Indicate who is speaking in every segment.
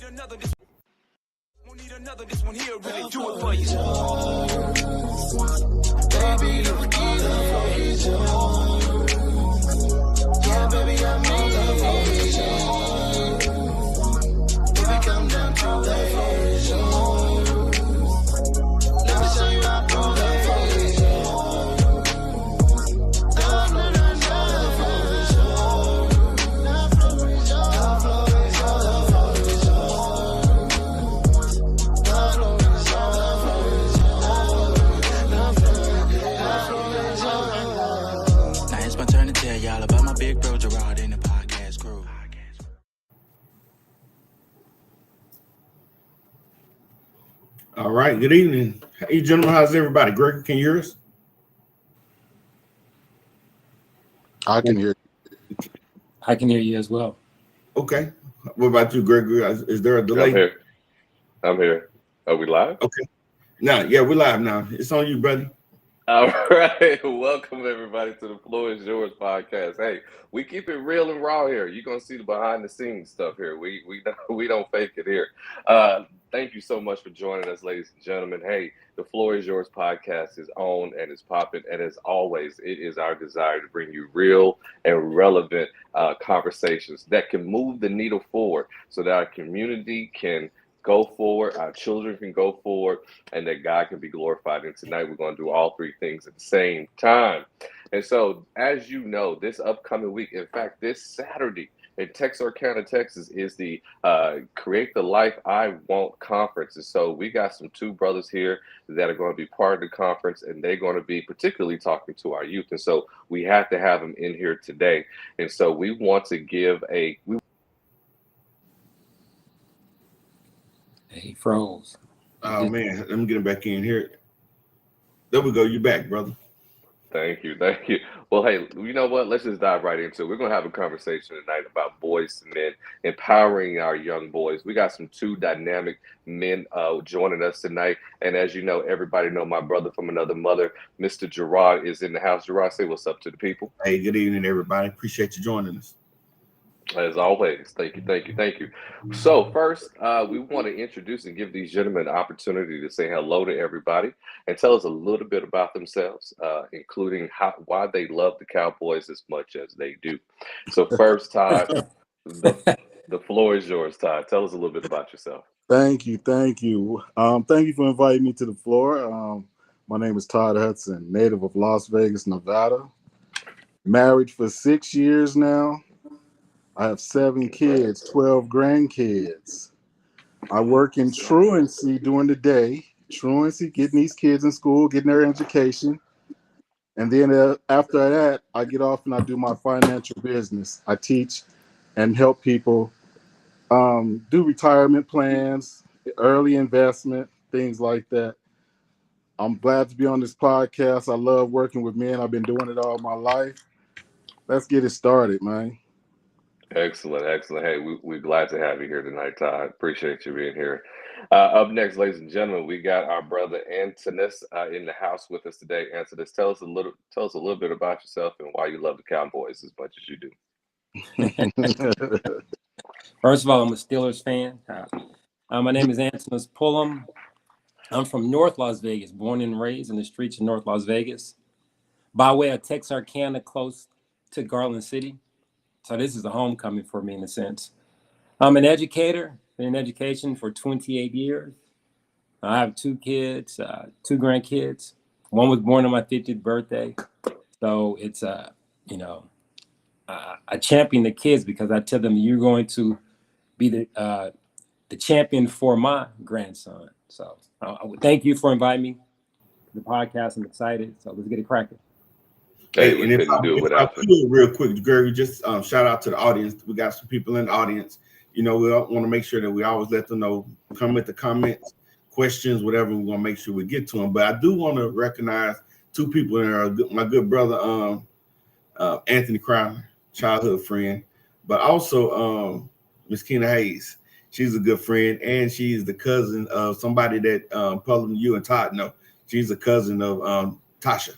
Speaker 1: another. Won't need another. This one here really do it for you. Baby, you need it. Yeah, baby, I'm need it. Baby, come down to the let me show you how to play.
Speaker 2: Y'all about my big bro Gerard in the podcast crew.
Speaker 3: All right, good evening. Hey, gentlemen, how's everybody? Gregory, can you hear us?
Speaker 4: I can hear you.
Speaker 5: I can hear you as well.
Speaker 3: Okay. What about you, Gregory? Is there a delay?
Speaker 6: I'm here. Are we live?
Speaker 3: Okay. Now, yeah, we're live now. It's on you, brother.
Speaker 6: All right. Welcome, everybody, to the Floor is Yours podcast. Hey, we keep it real and raw here. You're going to see the behind-the-scenes stuff here. We don't fake it here. Thank you so much for joining us, ladies and gentlemen. Hey, the Floor is Yours podcast is on and is popping. And as always, it is our desire to bring you real and relevant conversations that can move the needle forward so that our community can go forward, our children can go forward, and that God can be glorified. And tonight we're going to do all three things at the same time. And so, as you know, this upcoming week, in fact, this Saturday in Texarkana, Texas, is the Create the Life I Want conference. And so we got two brothers here that are going to be part of the conference, and they're going to be particularly talking to our youth. And so we have to have them in here today. And so we want to give
Speaker 5: He froze.
Speaker 3: Oh, man. Let me get him back in here. There we go. You're back, brother.
Speaker 6: Thank you. Well, hey, you know what? Let's just dive right into it. We're going to have a conversation tonight about boys to men, empowering our young boys. We got two dynamic men joining us tonight. And as you know, everybody know my brother from another mother, Mr. Gerard, is in the house. Gerard, say what's up to the people.
Speaker 3: Hey, good evening, everybody. Appreciate you joining us.
Speaker 6: As always, thank you. So first, we want to introduce and give these gentlemen an opportunity to say hello to everybody and tell us a little bit about themselves, including why they love the Cowboys as much as they do. So first, Todd, the floor is yours, Todd. Tell us a little bit about yourself.
Speaker 4: Thank you. Thank you for inviting me to the floor. My name is Todd Hudson, native of Las Vegas, Nevada. Married for 6 years now. I have 7 kids, 12 grandkids. I work in truancy during the day, getting these kids in school, getting their education. And then after that, I get off and I do my financial business. I teach and help people do retirement plans, early investment, things like that. I'm glad to be on this podcast. I love working with men. I've been doing it all my life. Let's get it started, man.
Speaker 6: Excellent. Hey, we're glad to have you here tonight, Todd. Appreciate you being here. Up next, ladies and gentlemen, we got our brother Antanus in the house with us today. Antanus, tell us a little bit about yourself and why you love the Cowboys as much as you do.
Speaker 5: First of all, I'm a Steelers fan. My name is Antanus Pullum. I'm from North Las Vegas, born and raised in the streets of North Las Vegas, by way of Texarkana, close to Garland City. So this is a homecoming for me in a sense. I'm an educator, been in education for 28 years. I have 2 kids, 2 grandkids. One was born on my 50th birthday. So it's, I champion the kids because I tell them you're going to be the champion for my grandson. So thank you for inviting me to the podcast. I'm excited. So let's get it cracking.
Speaker 6: Hey, and if I
Speaker 3: could real quick, Gregory, just shout out to the audience. We got some people in the audience. You know, we want to make sure that we always let them know, come with the comments, questions, whatever. We're going to make sure we get to them. But I do want to recognize 2 people in there. My good brother, Anthony Crowder, childhood friend, but also McKinney Hayes. She's a good friend, and she's the cousin of somebody that Pullum, you and Todd know. She's a cousin of Tasha.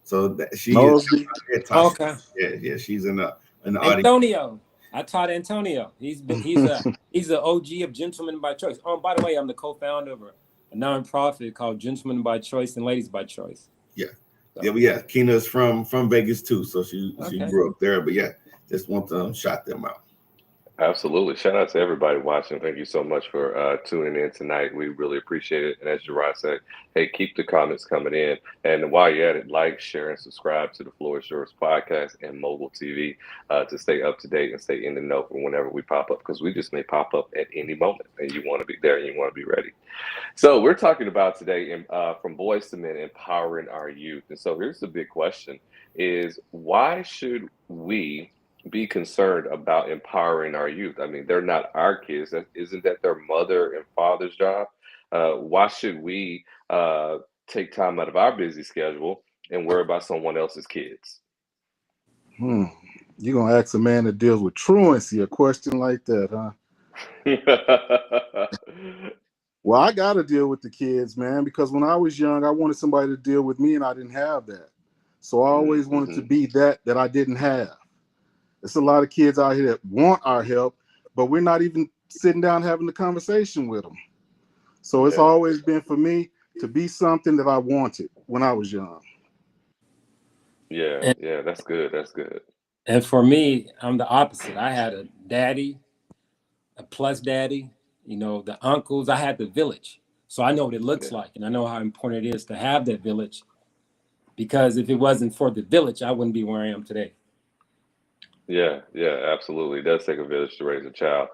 Speaker 3: So she is.
Speaker 5: Okay.
Speaker 3: Yeah, she's in the audience.
Speaker 5: Antonio. I taught Antonio. He's a OG of Gentlemen by Choice. Oh, by the way, I'm the co-founder of a nonprofit called Gentlemen by Choice and Ladies by Choice.
Speaker 3: Yeah.
Speaker 5: So.
Speaker 3: Yeah, but yeah, Kina's from Vegas too, so she
Speaker 5: Okay.
Speaker 3: grew up there. But yeah, just want to shout them out.
Speaker 6: Absolutely. Shout out to everybody watching. Thank you so much for tuning in tonight. We really appreciate it. And as Gerard said, hey, keep the comments coming in. And while you're at it, like, share, and subscribe to the Floor is Yours podcast and Mogul TV to stay up to date and stay in the know for whenever we pop up, because we just may pop up at any moment and you want to be there and you want to be ready. So we're talking about today from Boys to Men, empowering our youth. And so here's the big question is, why should we be concerned about empowering our youth? I mean, they're not our kids. Isn't that their mother and father's job? Why should we take time out of our busy schedule and worry about someone else's kids?
Speaker 4: You're going to ask a man that deals with truancy a question like that, huh? Well, I got to deal with the kids, man, because when I was young, I wanted somebody to deal with me, and I didn't have that. So I always wanted to be that I didn't have. There's a lot of kids out here that want our help, but we're not even sitting down having the conversation with them. So it's always been for me to be something that I wanted when I was young.
Speaker 6: Yeah, that's good. That's good.
Speaker 5: And for me, I'm the opposite. I had a daddy, a plus daddy, the uncles. I had the village. So I know what it looks like, and I know how important it is to have that village, because if it wasn't for the village, I wouldn't be where I am today.
Speaker 6: Yeah, absolutely. It does take a village to raise a child.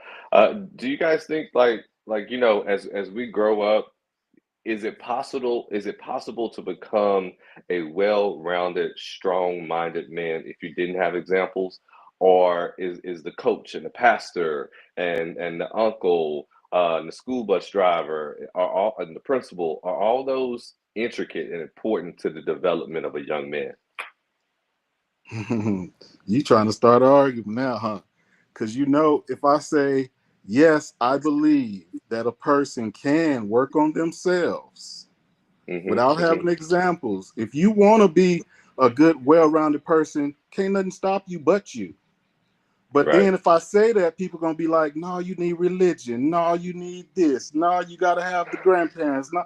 Speaker 6: Do you guys think like as we grow up, is it possible to become a well-rounded, strong-minded man if you didn't have examples? Or is the coach and the pastor and the uncle and the school bus driver and the principal, are all those intricate and important to the development of a young man?
Speaker 4: You trying to start an argument now, huh? Because if I say, yes, I believe that a person can work on themselves without having examples. If you want to be a good, well-rounded person, can't nothing stop you but you. But then if I say that, people are going to be like, no, you need religion. No, you need this. No, you got to have the grandparents. No.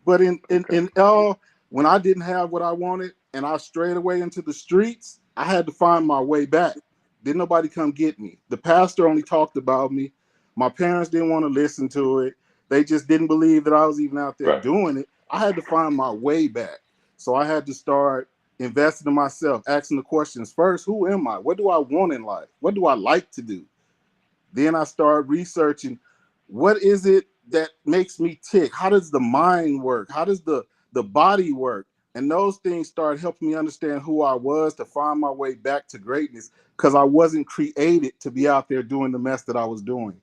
Speaker 4: But in all, when I didn't have what I wanted and I strayed away into the streets, I had to find my way back. Didn't nobody come get me. The pastor only talked about me. My parents didn't want to listen to it. They just didn't believe that I was even out there doing it. I had to find my way back. So I had to start investing in myself, asking the questions first. Who am I? What do I want in life? What do I like to do? Then I started researching, what is it that makes me tick? How does the mind work? How does the body work? And those things started helping me understand who I was, to find my way back to greatness, because I wasn't created to be out there doing the mess that I was doing.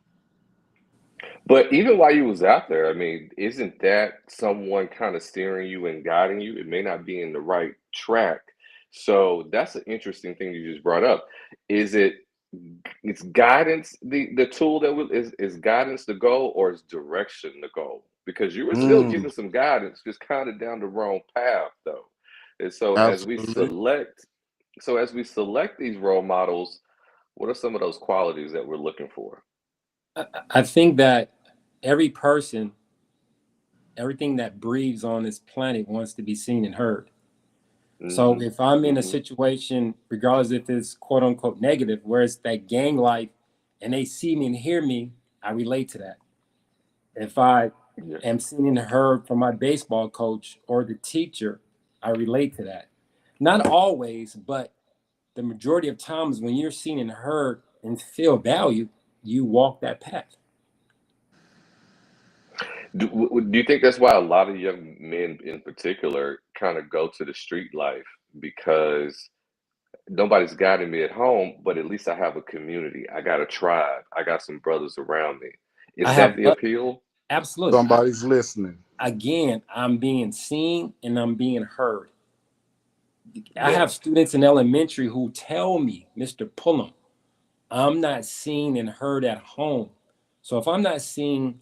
Speaker 6: But even while you was out there, I mean, isn't that someone kind of steering you and guiding you? It may not be in the right track. So that's an interesting thing you just brought up. Is guidance the tool that is guidance the goal, or is direction the goal? Because you were still getting some guidance, just kind of down the wrong path though. And so as we select these role models, what are some of those qualities that we're looking for?
Speaker 5: I think that every person, everything that breathes on this planet wants to be seen and heard. So if I'm in a situation, regardless if it's quote unquote negative, where it's that gang life and they see me and hear me, I relate to that. If I am seen and heard from my baseball coach or the teacher, I relate to that. Not always, but the majority of times when you're seen and heard and feel valued, you walk that path.
Speaker 6: Do you think that's why a lot of young men in particular kind of go to the street life? Because nobody's guiding me at home, but at least I have a community. I got a tribe. I got some brothers around me. Is that the appeal?
Speaker 5: Absolutely.
Speaker 4: Somebody's listening.
Speaker 5: Again, I'm being seen and I'm being heard. I have students in elementary who tell me, Mr. Pullum, I'm not seen and heard at home. So if I'm not seen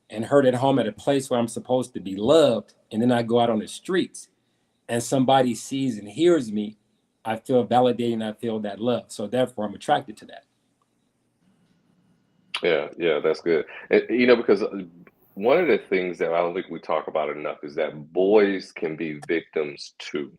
Speaker 5: and heard at home at a place where I'm supposed to be loved, and then I go out on the streets and somebody sees and hears me, I feel validated and I feel that love. So therefore I'm attracted to that.
Speaker 6: Yeah, that's good. And, because one of the things that I don't think we talk about enough is that boys can be victims too.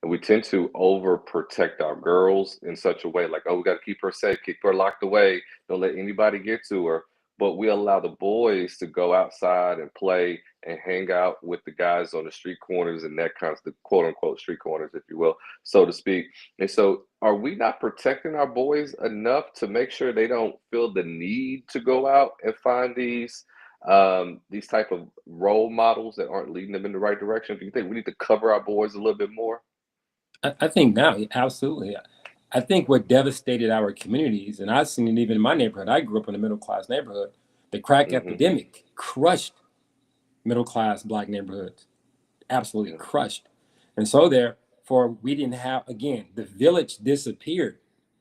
Speaker 6: And we tend to overprotect our girls in such a way, like, oh, we got to keep her safe, keep her locked away, don't let anybody get to her. But we allow the boys to go outside and play and hang out with the guys on the street corners and that kind of the quote unquote street corners, if you will, so to speak. And so, are we not protecting our boys enough to make sure they don't feel the need to go out and find these type of role models that aren't leading them in the right direction? Do you think we need to cover our boys a little bit more?
Speaker 5: I think now, absolutely. I think what devastated our communities, and I've seen it even in my neighborhood. I grew up in a middle class neighborhood. The crack epidemic crushed middle class Black neighborhoods, absolutely crushed. And so therefore, we didn't have, again, the village disappeared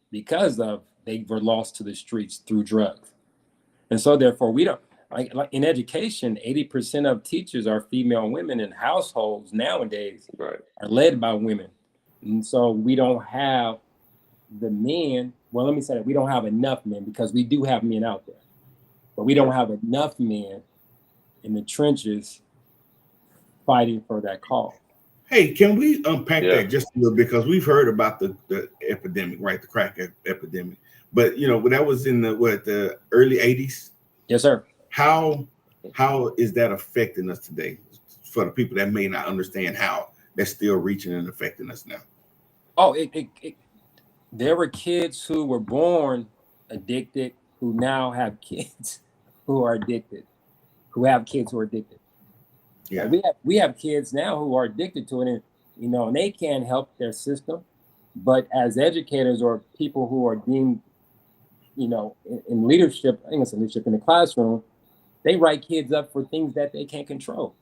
Speaker 5: because of they were lost to the streets through drugs. And so therefore, we don't, like in education, 80% of teachers are female women, and households nowadays
Speaker 6: Right.
Speaker 5: are led by women. And so we don't have the men. Well, let me say that we don't have enough men, because we do have men out there, but we don't have enough men in the trenches fighting for that cause.
Speaker 3: Hey, can we unpack that just a little bit? Because we've heard about the epidemic, right? The crack epidemic. But, that was in the early 80s?
Speaker 5: Yes, sir.
Speaker 3: How is that affecting us today? For the people that may not understand how that's still reaching and affecting us now.
Speaker 5: Oh, there were kids who were born addicted who now have kids who are addicted, who have kids who are addicted.
Speaker 3: Yeah,
Speaker 5: we have kids now who are addicted to it, and and they can't help their system. But as educators or people who are deemed, in leadership, I think it's leadership in the classroom, they write kids up for things that they can't control.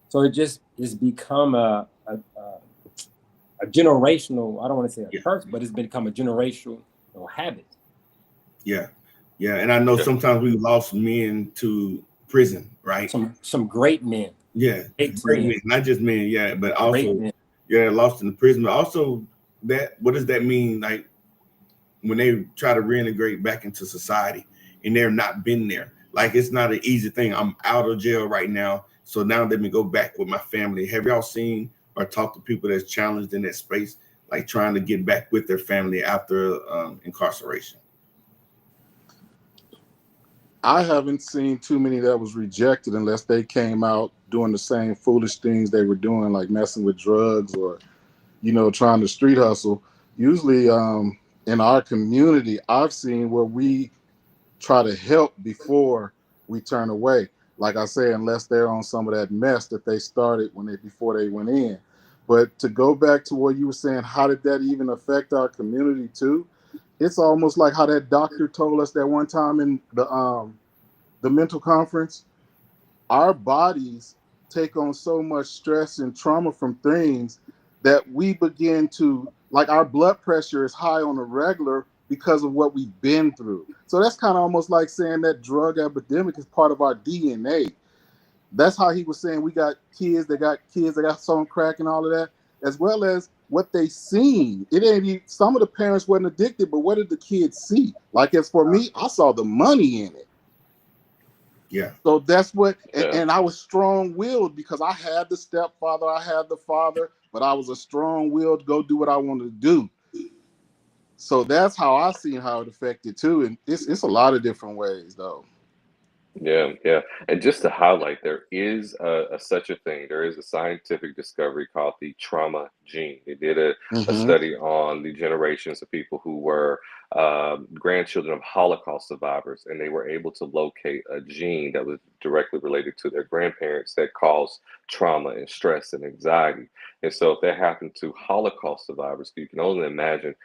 Speaker 5: So it just has become a generational, I don't want to say a curse, but it's become a generational habit.
Speaker 3: Yeah. And I know sometimes we lost men to prison, right?
Speaker 5: Some great men.
Speaker 3: Yeah, great men, not just men, but also lost in the prison. But also what does that mean? Like when they try to reintegrate back into society and they're not been there. Like it's not an easy thing. I'm out of jail right now, so now let me go back with my family. Have y'all seen or talked to people that's challenged in that space, like trying to get back with their family after incarceration?
Speaker 4: I haven't seen too many that was rejected unless they came out doing the same foolish things they were doing, like messing with drugs or, trying to street hustle. Usually in our community, I've seen where we try to help before we turn away. Like I say, unless they're on some of that mess that they started before they went in. But to go back to what you were saying, how did that even affect our community too? It's almost like how that doctor told us that one time in the mental conference. Our bodies take on so much stress and trauma from things that we begin to, like our blood pressure is high on a regular because of what we've been through. So that's kind of almost like saying that drug epidemic is part of our DNA. That's how he was saying we got kids that got some crack and all of that, as well as what they seen. It ain't even, some of the parents wasn't addicted, but what did the kids see? Like as for me, I saw the money in it.
Speaker 3: Yeah.
Speaker 4: So that's what, and I was strong-willed because I had the stepfather, I had the father, but I was a strong-willed to go do what I wanted to do. So that's how I seen how it affected too, and it's a lot of different ways though.
Speaker 6: Yeah. And just to highlight, there is such a thing. There is a scientific discovery called the trauma gene. They did a study on the generations of people who were grandchildren of Holocaust survivors, and they were able to locate a gene that was directly related to their grandparents that caused trauma and stress and anxiety. And so if that happened to Holocaust survivors, you can only imagine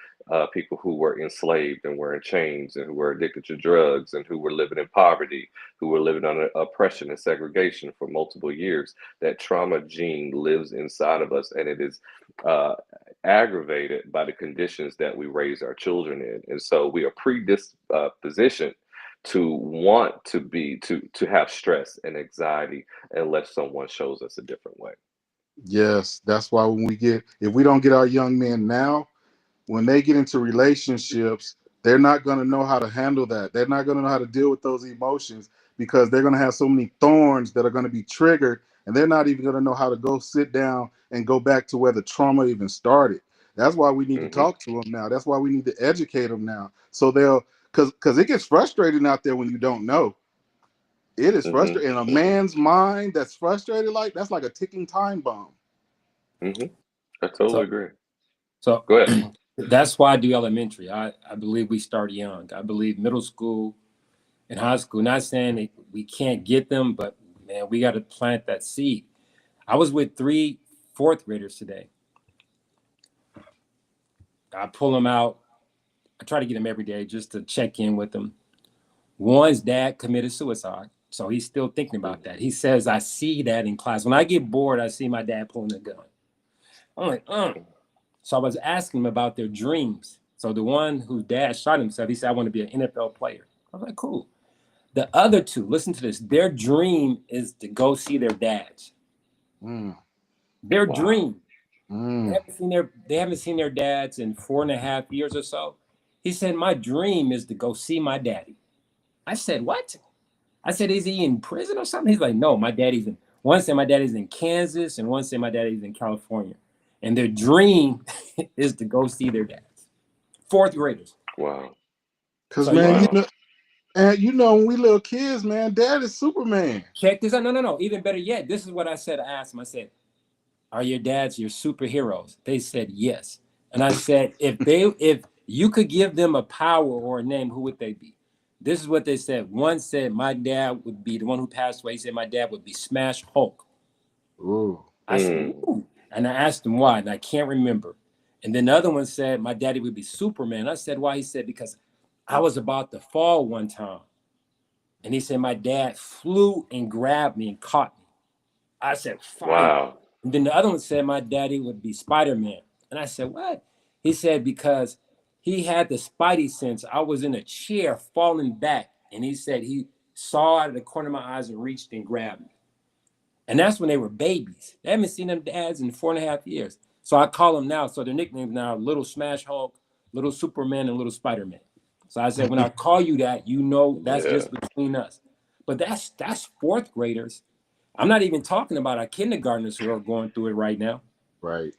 Speaker 6: people who were enslaved and were in chains and who were addicted to drugs and who were living in poverty, who were living under oppression and segregation for multiple years. That trauma gene lives inside of us, and it is aggravated by the conditions that we raise our children in. And so we are predispositioned to want to have stress and anxiety unless someone shows us a different way.
Speaker 4: Yes, that's why if we don't get our young men now, when they get into relationships, they're not going to know how to handle that. They're not going to know how to deal with those emotions because they're going to have so many thorns that are going to be triggered, and they're not even going to know how to go sit down and go back to where the trauma even started. That's why we need to talk to them now. That's why we need to educate them now. So they'll, because it gets frustrating out there when you don't know. It is frustrating. In a man's mind that's frustrated, like that's like a ticking time bomb.
Speaker 6: I totally agree.
Speaker 5: So
Speaker 6: go ahead.
Speaker 5: That's why I do elementary. I believe we start young. I believe middle school and high school. Not saying that we can't get them, but man, we got to plant that seed. I was with 3 fourth graders today. I pull them out. I try to get them every day just to check in with them. One's dad committed suicide, so he's still thinking about that. He says, I see that in class. When I get bored, I see my dad pulling a gun. I'm like, So I was asking him about their dreams. So the one whose dad shot himself, he said, I want to be an NFL player. I was like, cool. The other 2, listen to this. Their dream is to go see their dads. Their dream. They haven't seen their dads in 4.5 years or so. He said, my dream is to go see my daddy. I said, what? I said, is he in prison or something? He's like, no, one said my daddy's in Kansas, and one said my daddy's in California. And their dream is to go see their dads. 4th graders.
Speaker 6: Wow.
Speaker 4: Because, man, when we little kids, man, dad is Superman.
Speaker 5: Check this out. No. Even better yet, this is what I said. I asked them, I said, are your dads your superheroes? They said yes. And I said, if you could give them a power or a name, who would they be? This is what they said. One said my dad would be, the one who passed away, he said my dad would be Smash Hulk.
Speaker 4: Ooh.
Speaker 5: I said, ooh. And I asked him why, and I can't remember. And then the other one said my daddy would be Superman. I said, why? He said, because I was about to fall one time. And he said my dad flew and grabbed me and caught me. I said, fine.
Speaker 6: Wow.
Speaker 5: And then the other one said my daddy would be Spider-Man. And I said, what? He said, because he had the spidey sense. I was in a chair falling back. And he said he saw out of the corner of my eyes and reached and grabbed me. And that's when they were babies. They haven't seen them dads in 4.5 years. So I call them now. So their nicknames now are Little Smash Hulk, Little Superman, and Little Spider-Man. So I said, when I call you that, you know that's just between us. But that's 4th graders. I'm not even talking about our kindergartners who are going through it right now.
Speaker 4: Right.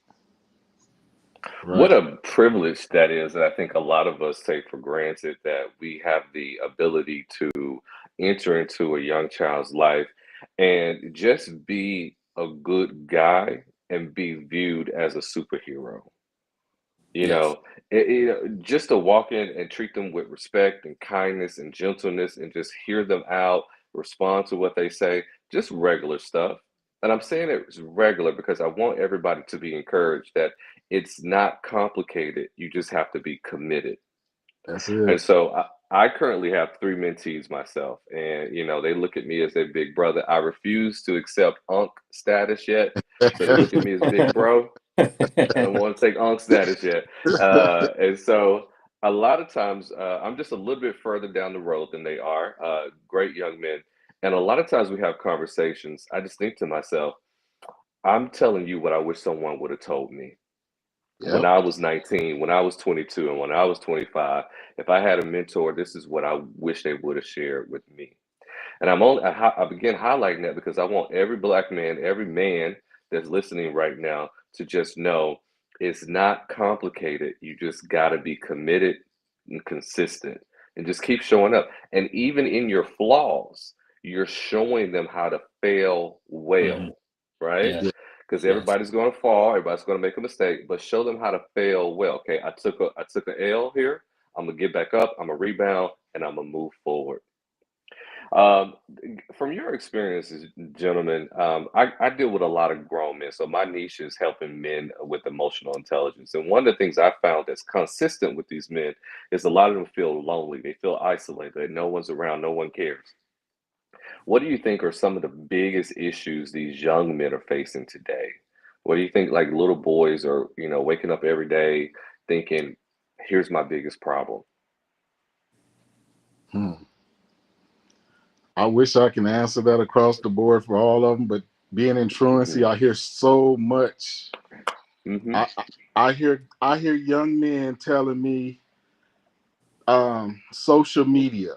Speaker 6: What a privilege that is. And I think a lot of us take for granted that we have the ability to enter into a young child's life and just be a good guy and be viewed as a superhero. You know, just to walk in and treat them with respect and kindness and gentleness and just hear them out, respond to what they say, just regular stuff. And I'm saying it's regular because I want everybody to be encouraged that it's not complicated. You just have to be committed.
Speaker 4: That's
Speaker 6: And
Speaker 4: it.
Speaker 6: so I currently have 3 mentees myself, and they look at me as their big brother. I refuse to accept Unc status yet, so they look at me as big bro. I don't want to take Unc status yet, and so a lot of times I'm just a little bit further down the road than they are. Great young men, and a lot of times we have conversations. I just think to myself, I'm telling you what I wish someone would have told me. When I was 19, when I was 22, and when I was 25, if I had a mentor, this is what I wish they would have shared with me. And I begin highlighting that because I want every Black man, every man that's listening right now to just know it's not complicated. You just got to be committed and consistent and just keep showing up. And even in your flaws, you're showing them how to fail well, right?
Speaker 5: Yeah.
Speaker 6: Because everybody's going to fall, everybody's going to make a mistake, but show them how to fail well. Okay, I took an L here. I'm gonna get back up. I'm gonna rebound, and I'm gonna move forward. From your experiences, gentlemen, I deal with a lot of grown men, so my niche is helping men with emotional intelligence. And one of the things I found that's consistent with these men is a lot of them feel lonely. They feel isolated. No one's around. No one cares. What do you think are some of the biggest issues these young men are facing today? What do you think, like little boys are, waking up every day thinking, here's my biggest problem?
Speaker 4: I wish I can answer that across the board for all of them, but being in truancy, I hear so much. I hear young men telling me social media.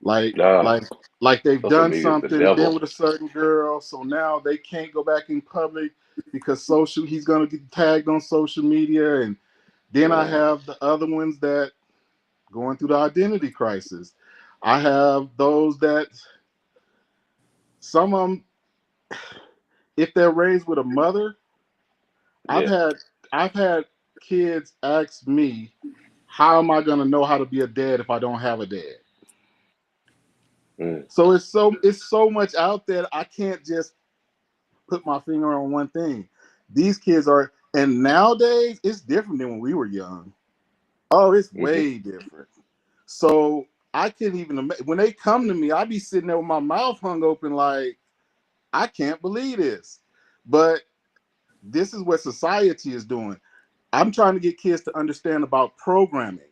Speaker 4: Like
Speaker 6: Nah,
Speaker 4: like like they've
Speaker 6: social
Speaker 4: done
Speaker 6: media is the
Speaker 4: something, been
Speaker 6: devil.
Speaker 4: with a certain girl, so now they can't go back in public because he's gonna get tagged on social media. And then I
Speaker 6: Yeah.
Speaker 4: have the other ones that going through the identity crisis. I have those that some of them, if they're raised with a mother, I've
Speaker 6: Yeah.
Speaker 4: had I've had kids ask me, how am I gonna know how to be a dad if I don't have a dad?
Speaker 6: Mm.
Speaker 4: So it's so much out there. I can't just put my finger on one thing. These kids are, and nowadays it's different than when we were young. Oh, it's
Speaker 6: Mm-hmm.
Speaker 4: way different. So I can't even imagine when they come to me. I be sitting there with my mouth hung open, like I can't believe this. But this is what society is doing. I'm trying to get kids to understand about programming.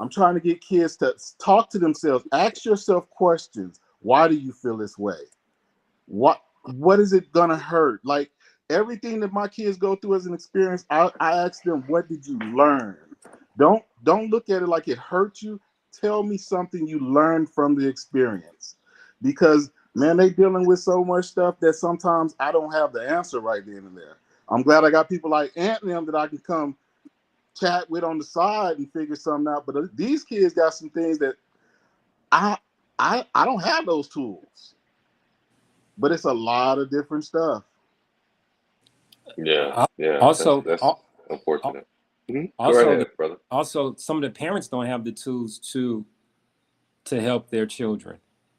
Speaker 4: I'm trying to get kids to talk to themselves. Ask yourself questions. Why do you feel this way? What is it gonna hurt? Like everything that my kids go through as an experience, I ask them, what did you learn? Don't look at it like it hurt you. Tell me something you learned from the experience. Because man, they dealing with so much stuff that sometimes I don't have the answer right then and there. I'm glad I got people like Ant and them that I can come chat with on the side and figure something out. But these kids got some things that I I don't have those tools. But it's a lot of different stuff.
Speaker 6: Yeah.
Speaker 5: Al-
Speaker 6: Yeah.
Speaker 5: Also,
Speaker 6: That's unfortunate. Go right
Speaker 5: also,
Speaker 6: ahead, brother.
Speaker 5: also, some of the parents don't have the tools to help their children.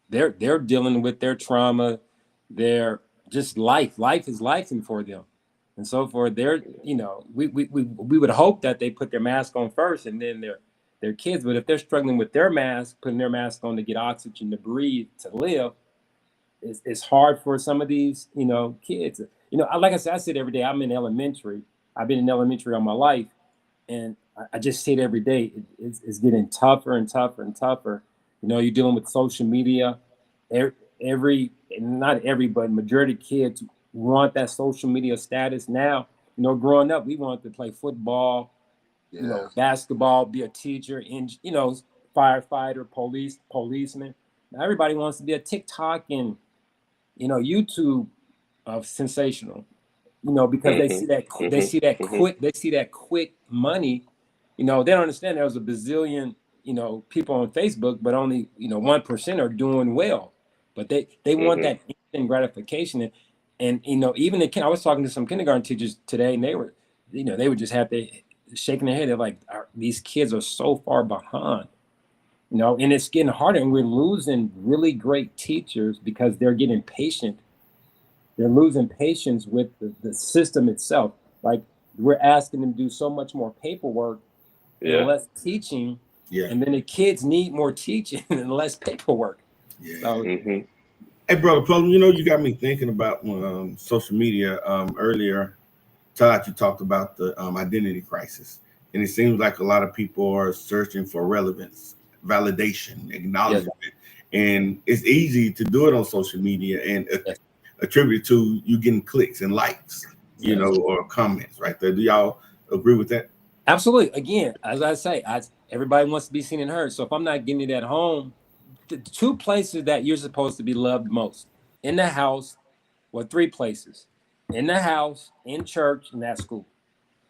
Speaker 5: They're dealing with their trauma, their just life. Life is life for them, and so forth. They're we would hope that they put their mask on first, and then their kids. But if they're struggling with their mask, putting their mask on to get oxygen to breathe to live, it's hard for some of these kids. Like I said, I sit every day. I'm in elementary. I've been in elementary all my life, and I just see it every day. It's getting tougher and tougher and tougher. You're dealing with social media. Every not every, but majority of kids want that social media status now. Growing up, we wanted to play football,
Speaker 4: Yeah.
Speaker 5: basketball, be a teacher, and firefighter, policeman. Now everybody wants to be a TikTok and YouTube of sensational. Because they see that
Speaker 6: Mm-hmm.
Speaker 5: they see that
Speaker 6: Mm-hmm. Mm-hmm.
Speaker 5: quick money. They don't understand there's a bazillion people on Facebook, but only 1% are doing well. But they want
Speaker 6: Mm-hmm.
Speaker 5: that instant gratification, and even I was talking to some kindergarten teachers today, and they were they would just have to shaking their head. They're like, these kids are so far behind. And it's getting harder, and we're losing really great teachers because they're getting patient. They're losing patience with the system itself. Like we're asking them to do so much more paperwork and
Speaker 6: Yeah.
Speaker 5: less teaching,
Speaker 3: Yeah.
Speaker 5: and then the kids need more teaching and less paperwork.
Speaker 3: Yeah.
Speaker 5: So
Speaker 6: Mm-hmm.
Speaker 3: Hey, brother Pullum, you got me thinking about social media. Earlier, Todd, you talked about the identity crisis, and it seems like a lot of people are searching for relevance, validation,
Speaker 5: yes,
Speaker 3: acknowledgement, and it's easy to do it on social media and
Speaker 5: yes,
Speaker 3: attribute to you getting clicks and likes,
Speaker 5: yes.
Speaker 3: or comments right there. Do y'all agree with that?
Speaker 5: Absolutely. Again, as I say, everybody wants to be seen and heard. So if I'm not getting it at home, the two places that you're supposed to be loved most: in the house, well, three places: in the house, in church, and at school.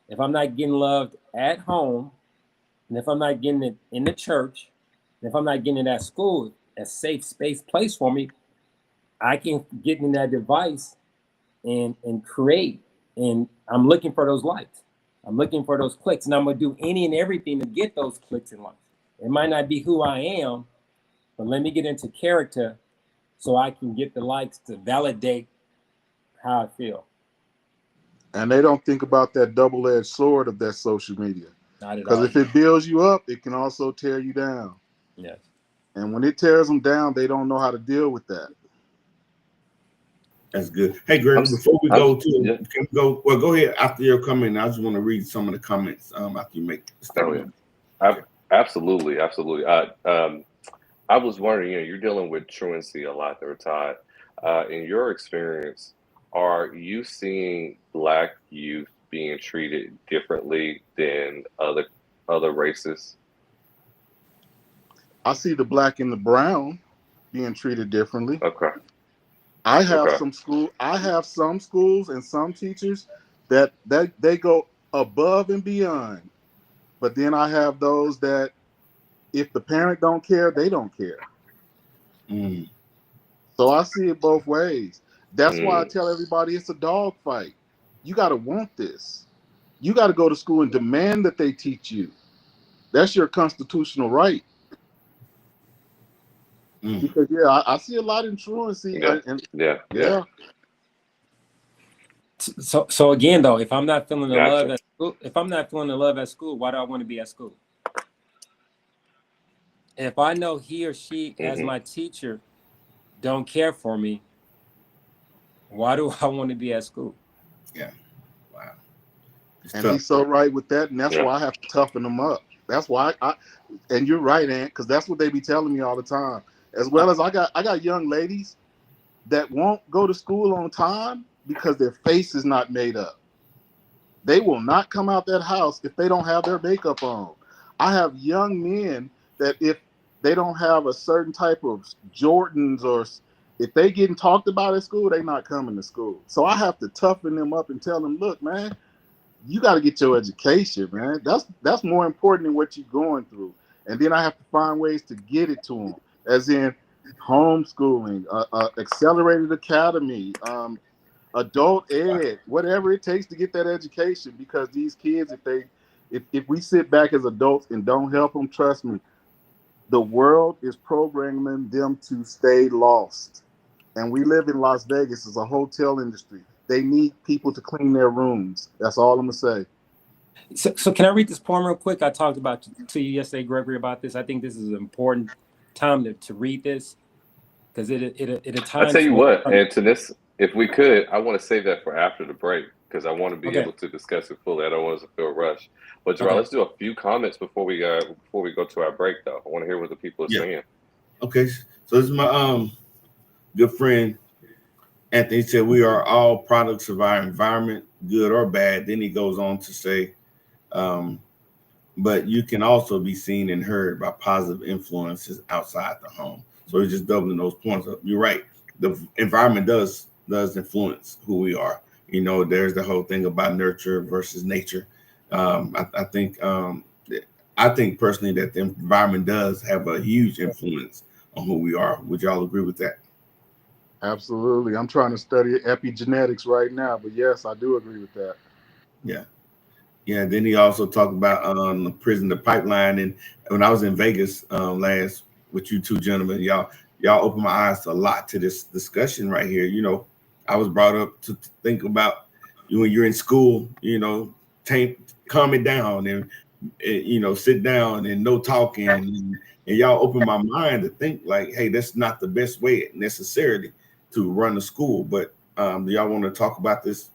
Speaker 5: If I'm not getting loved at home, and if I'm not getting it in the church, and if I'm not getting it at school, a safe space place for me, I can get in that device and create. And I'm looking for those likes. I'm looking for those clicks, and I'm gonna do any and everything to get those clicks and likes. It might not be who I am, but let me get into character so I can get the likes to validate how I feel.
Speaker 4: And they don't think about that double-edged sword of that social media.
Speaker 5: Not at
Speaker 4: Because
Speaker 5: all.
Speaker 4: if it builds you up, it can also tear you down.
Speaker 5: Yes.
Speaker 4: And when it tears them down, they don't know how to deal with that.
Speaker 3: That's good. Hey, Gregory, before we
Speaker 6: I'm,
Speaker 3: go to,
Speaker 6: yeah.
Speaker 3: can we go? Well, go ahead after your comment. I just want to read some of the comments after you make the
Speaker 6: Oh yeah.
Speaker 3: statement. Okay.
Speaker 6: Absolutely. Absolutely. I was wondering, you're dealing with truancy a lot there, Todd. In your experience, are you seeing Black youth being treated differently than other races?
Speaker 4: I see the black and the brown being treated differently.
Speaker 6: Okay.
Speaker 4: I have
Speaker 6: Okay.
Speaker 4: some schools and some teachers that they go above and beyond. But then I have those that if the parent don't care, they don't care.
Speaker 3: Mm.
Speaker 4: So I see it both ways. That's why I
Speaker 6: Mm.
Speaker 4: tell everybody it's a dog fight. You got to want this. You got to go to school and demand that they teach you. That's your constitutional right.
Speaker 3: Mm.
Speaker 4: Because I see a lot in truancy.
Speaker 6: Yeah.
Speaker 4: And
Speaker 6: Yeah.
Speaker 5: So again, though, if I'm not feeling the
Speaker 6: Gotcha.
Speaker 5: love at school, why do I want to be at school? If I know he or she, as
Speaker 6: Mhm.
Speaker 5: my teacher, don't care for me, why do I want to be at school?
Speaker 3: Yeah. Wow. It's
Speaker 4: And
Speaker 3: tough.
Speaker 4: he's so right with that. And that's
Speaker 6: Yeah.
Speaker 4: why I have to toughen them up. That's why and you're right, Ant, because that's what they be telling me all the time. As well as I got young ladies that won't go to school on time because their face is not made up. They will not come out that house if they don't have their makeup on. I have young men that if they don't have a certain type of Jordans or if they getting talked about at school, they not coming to school. So I have to toughen them up and tell them, look, man, you got to get your education, man. That's more important than what you're going through. And then I have to find ways to get it to them, as in homeschooling, accelerated academy, adult ed, whatever it takes to get that education. Because these kids, if we sit back as adults and don't help them, trust me, the world is programming them to stay lost. And we live in Las Vegas. It's a hotel industry. They need people to clean their rooms. That's all I'm gonna say.
Speaker 5: So can I read this poem real quick? I talked about to you yesterday, Gregory, about this. I think this is an important time to read this because it at
Speaker 6: I tell
Speaker 5: times.
Speaker 6: you what, Antanus, if we could, I want to save that for after the break because I want to be
Speaker 5: Okay.
Speaker 6: able to discuss it fully. I don't want us to feel rushed. But Gerard,
Speaker 5: Okay.
Speaker 6: let's do a few comments before we go to our break, though. I want to hear what the people are saying.
Speaker 3: Okay. So this is my good friend Anthony said we are all products of our environment, good or bad. Then he goes on to say, but you can also be seen and heard by positive influences outside the home. So he's just doubling those points up. You're right. The environment does influence who we are. You know, there's the whole thing about nurture versus nature. I think personally that the environment does have a huge influence on who we are. Would y'all agree with that?
Speaker 4: Absolutely. I'm trying to study epigenetics right now, but yes, I do agree with that.
Speaker 3: Yeah. Yeah. Then he also talked about the prison, the pipeline. And when I was in Vegas last with you two gentlemen, y'all opened my eyes a lot to this discussion right here. You know, I was brought up to think about when you're in school, you know, calm it down and you know, sit down and no talking. And y'all opened my mind to think like, hey, that's not the best way necessarily to run the school. But do y'all want to talk about this,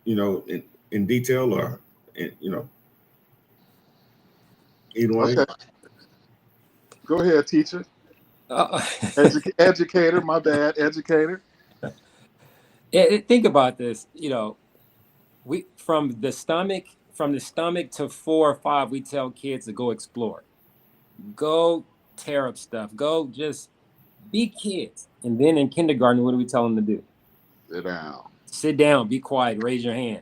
Speaker 3: you know, in detail or, you know, either way?
Speaker 4: Okay. Go ahead, teacher. Educator, my bad, educator.
Speaker 5: Think about this. You know, we from the stomach to 4 or 5, we tell kids to go explore, go tear up stuff, go just be kids. And then in kindergarten, what do we tell them to do?
Speaker 4: Sit
Speaker 5: down, be quiet, raise your hand.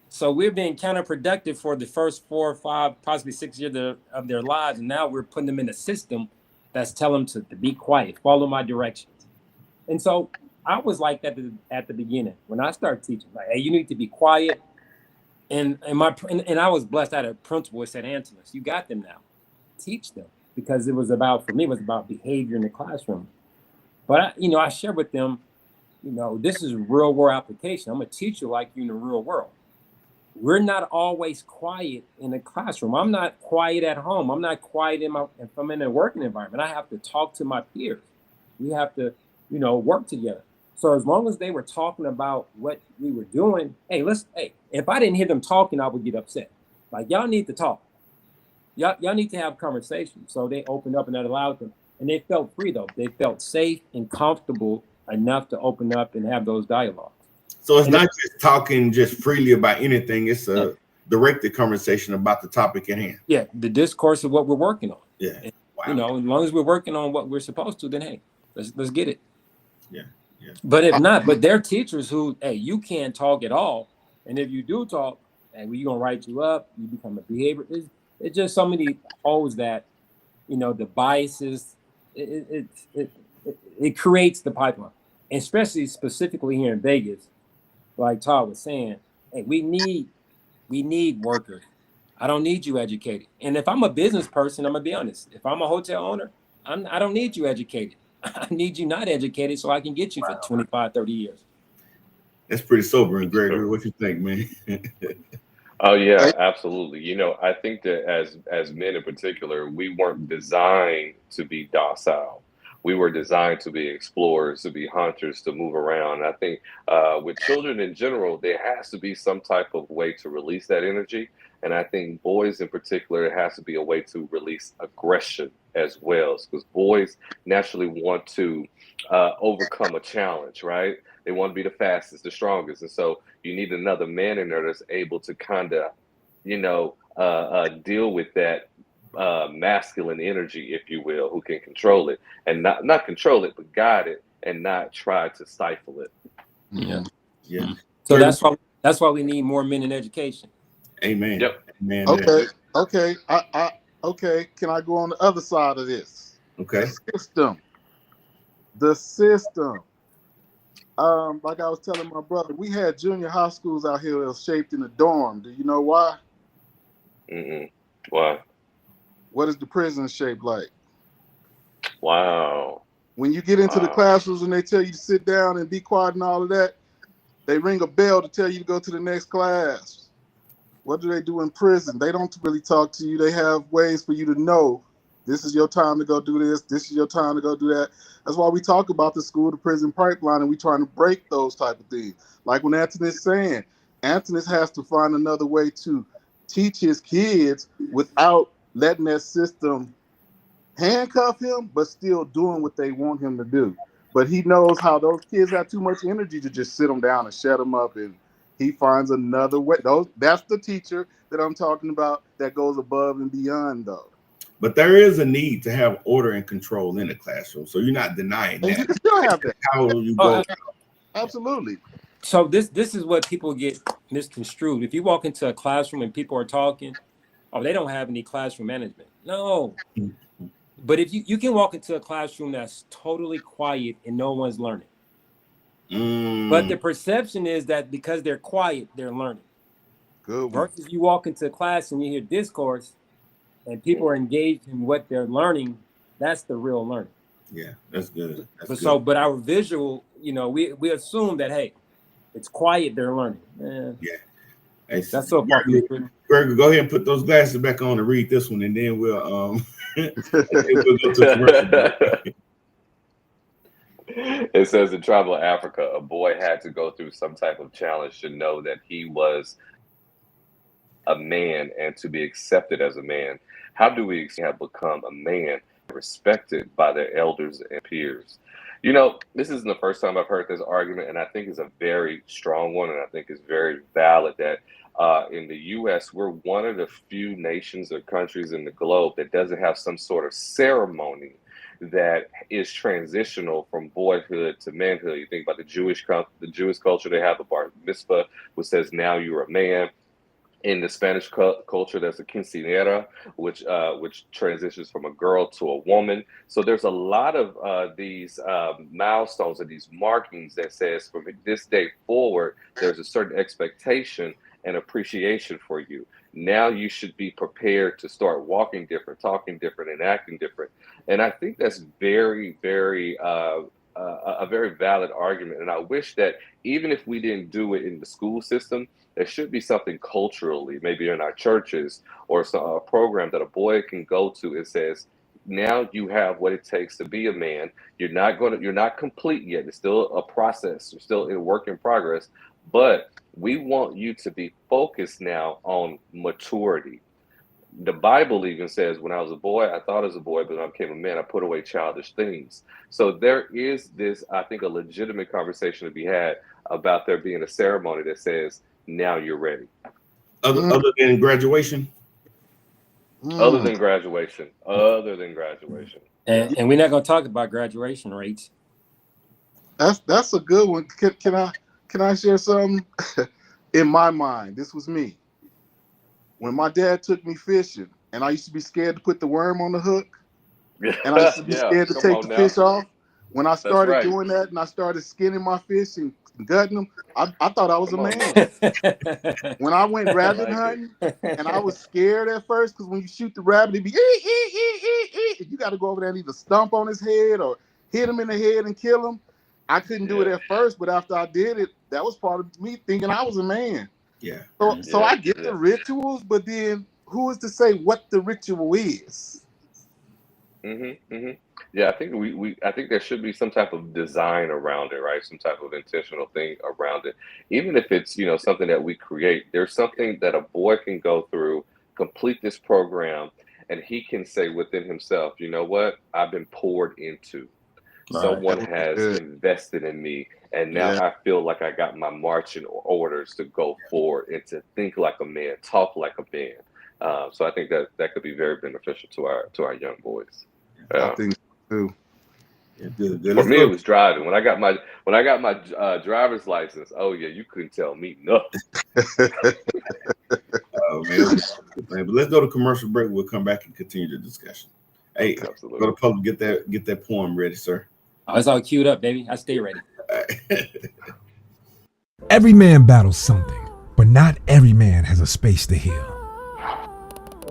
Speaker 5: So we're being counterproductive for the first 4 or 5, possibly 6 years of their lives. And now we're putting them in a system that's telling them to be quiet, follow my directions. And so I was like that at the beginning when I started teaching. Like, hey, you need to be quiet. And I was blessed. I had a principal who said, Antanus, you got them now. Teach them, because it was about behavior in the classroom. But I shared with them, this is real world application. I'm gonna teach you like you're in the real world. We're not always quiet in the classroom. I'm not quiet at home. I'm not quiet if I'm in a working environment. I have to talk to my peers. We have to, work together. So as long as they were talking about what we were doing, hey, if I didn't hear them talking, I would get upset. Like, y'all need to talk. Y'all need to have conversations. So they opened up and that allowed them. And they felt free, though. They felt safe and comfortable enough to open up and have those dialogues.
Speaker 3: So it's not just talking just freely about anything. It's a directed conversation about the topic at hand.
Speaker 5: Yeah, the discourse of what we're working on.
Speaker 3: Yeah.
Speaker 5: You know, as long as we're working on what we're supposed to, then hey, let's get it.
Speaker 3: Yeah, yeah.
Speaker 5: But if not, but there are teachers who, hey, you can't talk at all, and if you do talk, hey, we're gonna write you up. You become a behavior. It's just so many holes that, you know, the biases. It creates the pipeline, especially specifically here in Vegas. Like Todd was saying, hey, we need workers. I don't need you educated. And if I'm a business person, I'm gonna be honest. If I'm a hotel owner, I don't need you educated. I need you not educated so I can get you for 25, 30 years.
Speaker 3: That's pretty sobering, Gregory. What you think, man?
Speaker 6: Oh yeah, absolutely. You know, I think that as men in particular, we weren't designed to be docile. We were designed to be explorers, to be hunters, to move around. And I think with children in general, there has to be some type of way to release that energy. And I think boys in particular, it has to be a way to release aggression as well, because boys naturally want to overcome a challenge, right? They want to be the fastest, the strongest, and so you need another man in there that's able to kind of, you know, deal with that masculine energy, if you will, who can control it and not control it, but guide it and not try to stifle it.
Speaker 5: Yeah,
Speaker 3: Yeah.
Speaker 5: So that's why we need more men in education.
Speaker 3: Amen.
Speaker 6: Yep.
Speaker 3: Amen.
Speaker 4: Okay. Okay. Can I go on the other side of this?
Speaker 3: Okay.
Speaker 4: The system. Like I was telling my brother, we had junior high schools out here that was shaped in a dorm. Do you know why?
Speaker 6: Why?
Speaker 4: What is the prison shaped like?
Speaker 6: Wow.
Speaker 4: When you get into the classrooms and they tell you to sit down and be quiet and all of that, they ring a bell to tell you to go to the next class. What do they do in prison? They don't really talk to you. They have ways for you to know this is your time to go do this. This is your time to go do that. That's why we talk about the school to prison pipeline, and we trying to break those type of things. Like when Antanus saying, Antanus has to find another way to teach his kids without letting that system handcuff him, but still doing what they want him to do. But he knows how those kids have too much energy to just sit them down and shut them up, and he finds another way. That's the teacher that I'm talking about that goes above and beyond, though.
Speaker 3: But there is a need to have order and control in the classroom, so you're not denying that.
Speaker 4: You can still have that.
Speaker 3: How will you go?
Speaker 4: Absolutely.
Speaker 5: So this is what people get misconstrued. If you walk into a classroom and people are talking, oh, they don't have any classroom management. No. But if you can walk into a classroom that's totally quiet and no one's learning. But the perception is that because they're quiet, they're learning.
Speaker 4: Good.
Speaker 5: Versus you walk into a class and you hear discourse and people are engaged in what they're learning, that's the real learning.
Speaker 3: Yeah, that's good.
Speaker 5: But our visual, you know, we assume that, hey, it's quiet, they're learning.
Speaker 3: Yeah.
Speaker 5: That's so far.
Speaker 3: Gregory, go ahead and put those glasses back on and read this one, and then we'll we'll go to commercial.
Speaker 6: It says in tribal Africa, a boy had to go through some type of challenge to know that he was a man and to be accepted as a man. How do we have become a man respected by their elders and peers? You know, this isn't the first time I've heard this argument, and I think it's a very strong one, and I think it's very valid that in the U.S., we're one of the few nations or countries in the globe that doesn't have some sort of ceremony that is transitional from boyhood to manhood. You think about the Jewish culture, they have the bar mitzvah, which says now you're a man. In the Spanish culture, there's a quinceañera, which transitions from a girl to a woman. So there's a lot of these milestones and these markings that says from this day forward, there's a certain expectation and appreciation for you. Now you should be prepared to start walking different, talking different, and acting different. And I think that's very, very a very valid argument. And I wish that even if we didn't do it in the school system, there should be something culturally, maybe in our churches or a program that a boy can go to. It says, now you have what it takes to be a man. You're not complete yet. It's still a process. You're still in work in progress, but we want you to be focused now on maturity. The Bible even says, when I was a boy, I thought as a boy, but when I became a man, I put away childish things. So there is this, I think, a legitimate conversation to be had about there being a ceremony that says, now you're ready.
Speaker 3: Other than graduation?
Speaker 6: Other than graduation. Other than graduation.
Speaker 5: And we're not going to talk about graduation rates.
Speaker 4: That's a good one. Can I share something? In my mind, this was me. When my dad took me fishing, and I used to be scared to put the worm on the hook, and I used to be scared to take the fish off. When I started doing that and I started skinning my fish and gutting them, I thought I was a man. When I went rabbit hunting, and I was scared at first because when you shoot the rabbit, it'd be you got to go over there and either stomp on his head or hit him in the head and kill him. I couldn't do it at first, but after I did it, that was part of me thinking I was a man.
Speaker 3: Yeah.
Speaker 4: So I get the rituals, but then who is to say what the ritual is?
Speaker 6: Yeah, I think I think there should be some type of design around it, right? Some type of intentional thing around it. Even if it's, something that we create, there's something that a boy can go through, complete this program, and he can say within himself, you know what? I've been poured into. Someone has invested in me, and now I feel like I got my marching orders to go forward and to think like a man, talk like a man. So I think that could be very beneficial to our young boys.
Speaker 4: I think so too.
Speaker 3: Yeah, good.
Speaker 6: For me, it was driving. When I got my driver's license, oh yeah, you couldn't tell me nothing.
Speaker 3: Oh man, but let's go to commercial break. We'll come back and continue the discussion. Hey,
Speaker 6: Absolutely.
Speaker 3: Go to Pullum, get that poem ready, sir.
Speaker 5: Oh, it's all queued up, baby. I stay ready.
Speaker 7: Every man battles something, but not every man has a space to heal.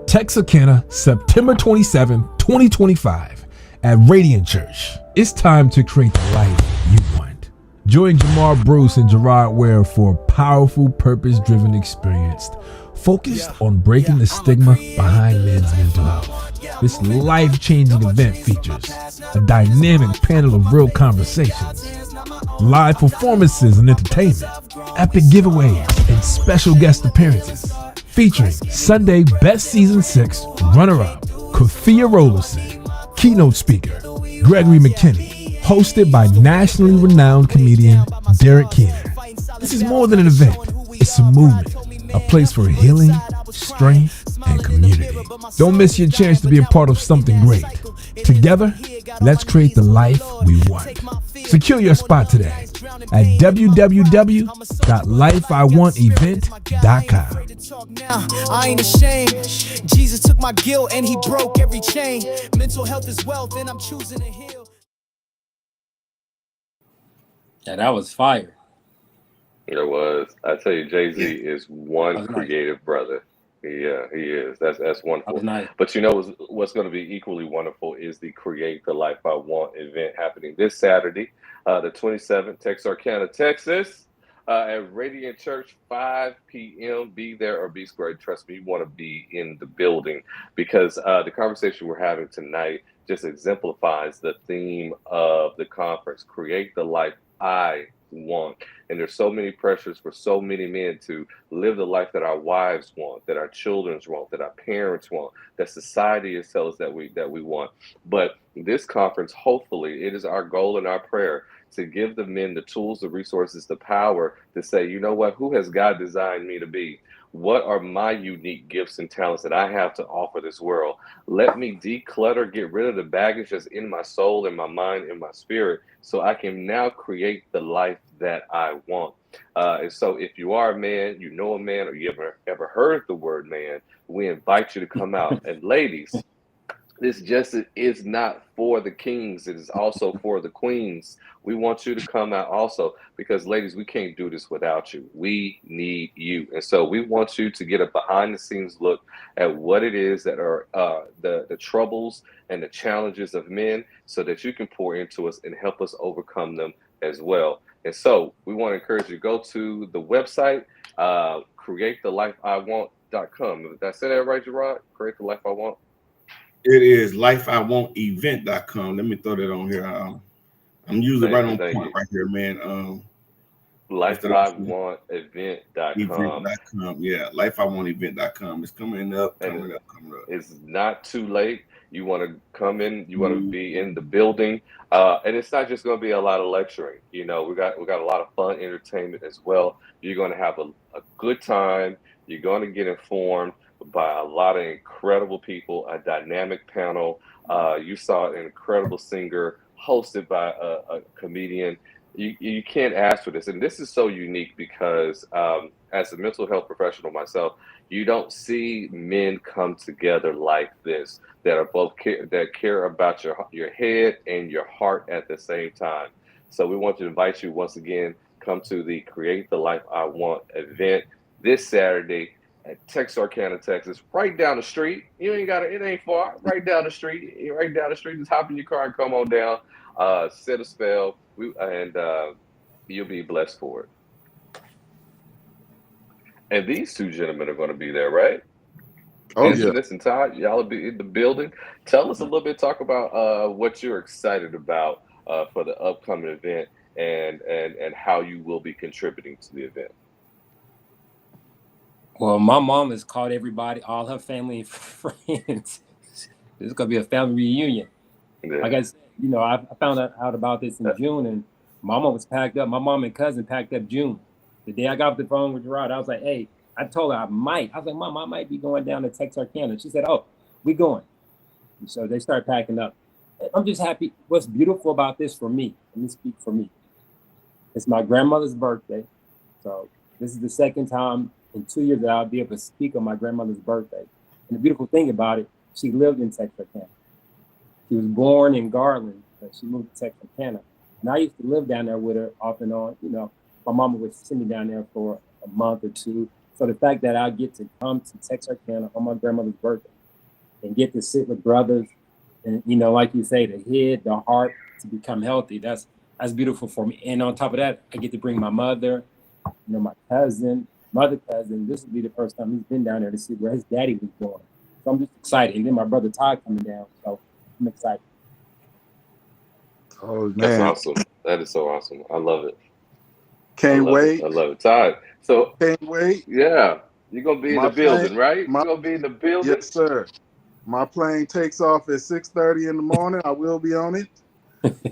Speaker 7: Texarkana, September 27, 2025, at Radiant Church. It's time to create the life you want. Join Jamar Bruce and Gerard Ware for a powerful, purpose-driven experience focused on breaking the stigma behind men's mental health. This life-changing event features a dynamic panel of real conversations, live performances and entertainment, epic giveaways, and special guest appearances. Featuring Sunday Best Season 6 runner-up, Kafia Rollerson, keynote speaker, Gregory McKinney, hosted by nationally renowned comedian Derek Keener. This is more than an event, it's a movement, a place for healing, strength, and community. Don't miss your chance to be a part of something great. Together, let's create the life we want. Secure your spot today at www.lifeiwantevent.com.
Speaker 1: I ain't ashamed. Jesus took my guilt and he broke every chain. Mental health is wealth and I'm choosing to heal.
Speaker 5: Yeah, that was fire.
Speaker 6: It was. I tell you, Jay-Z is one creative brother. Yeah, he is. That's wonderful.
Speaker 5: Nice.
Speaker 6: But what's going to be equally wonderful is the Create the Life I Want event happening this Saturday, the 27th, Texarkana, Texas, at Radiant Church, 5 p.m. Be there or be square. Trust me, you want to be in the building because the conversation we're having tonight just exemplifies the theme of the conference, Create the Life I Want. And there's so many pressures for so many men to live the life that our wives want, that our children want, that our parents want, that society is telling us that we want. But this conference, hopefully, it is our goal and our prayer to give the men the tools, the resources, the power to say, you know what, who has God designed me to be? What are my unique gifts and talents that I have to offer this world? Let me declutter, get rid of the baggage that's in my soul, in my mind, in my spirit, so I can now create the life that I want. And so if you are a man, you know a man, or you ever heard the word man, we invite you to come out. And ladies, this just is not for the kings. It is also for the queens. We want you to come out also because, ladies, we can't do this without you. We need you. And so we want you to get a behind-the-scenes look at what it is that are the troubles and the challenges of men so that you can pour into us and help us overcome them as well. And so we want to encourage you to go to the website, createthelifeiwant.com. Did I say that right, Gerard? Create the Life I Want?
Speaker 3: It is lifeiwantevent.com. Let me throw that on here. I'm usually right on point right here, man.
Speaker 6: Lifeiwantevent.com.
Speaker 3: Yeah, lifeiwantevent.com. It's coming up.
Speaker 6: It's not too late. You want to come in, you want to be in the building. And it's not just going to be a lot of lecturing. We got a lot of fun entertainment as well. You're going to have a good time. You're going to get informed. by a lot of incredible people, a dynamic panel. You saw an incredible singer hosted by a comedian. You can't ask for this. And this is so unique because as a mental health professional myself, you don't see men come together like this that are both that care about your head and your heart at the same time. So we want to invite you once again, come to the Create the Life I Want event this Saturday at Texarkana, Texas, right down the street. You ain't got it ain't far. Right down the street. Right down the street. Just hop in your car and come on down. Set a spell. You'll be blessed for it. And these two gentlemen are going to be there, right?
Speaker 4: Oh yeah.
Speaker 6: Antanus and Todd, y'all will be in the building. Tell us a little bit. Talk about what you're excited about for the upcoming event and how you will be contributing to the event.
Speaker 5: Well, my mom has called everybody, all her family and friends. This is gonna be a family reunion.
Speaker 6: Yeah.
Speaker 5: Like I said, I found out about this in June, and Mama was packed up. My mom and cousin packed up June. The day I got off the phone with Gerard, I was like, hey, I told her I was like, Mom, I might be going down to Texarkana. She said, oh, we going. And so they started packing up. I'm just happy. What's beautiful about this for me, let me speak for me. It's my grandmother's birthday. So this is the second time in 2 years that I'll be able to speak on my grandmother's birthday. And the beautiful thing about it, she lived in Texarkana. She was born in Garland, but she moved to Texarkana. And I used to live down there with her off and on. My mama would send me down there for a month or two. So the fact that I get to come to Texarkana on my grandmother's birthday and get to sit with brothers and, like you say, the head, the heart to become healthy, that's beautiful for me. And on top of that, I get to bring my mother, my cousin, other cousin. This will be the first time he's been down there to see where his daddy was born. So I'm just excited. And then my brother Todd coming down. So I'm excited.
Speaker 4: Oh man,
Speaker 6: that's awesome. That is so awesome. I love it.
Speaker 4: Can't wait.
Speaker 6: I love it. Todd, so
Speaker 4: can't wait.
Speaker 6: Yeah, you're gonna be in the building, right? You're gonna be in the building.
Speaker 4: Yes, sir. My plane takes off at 6:30 in the morning. I will be on it.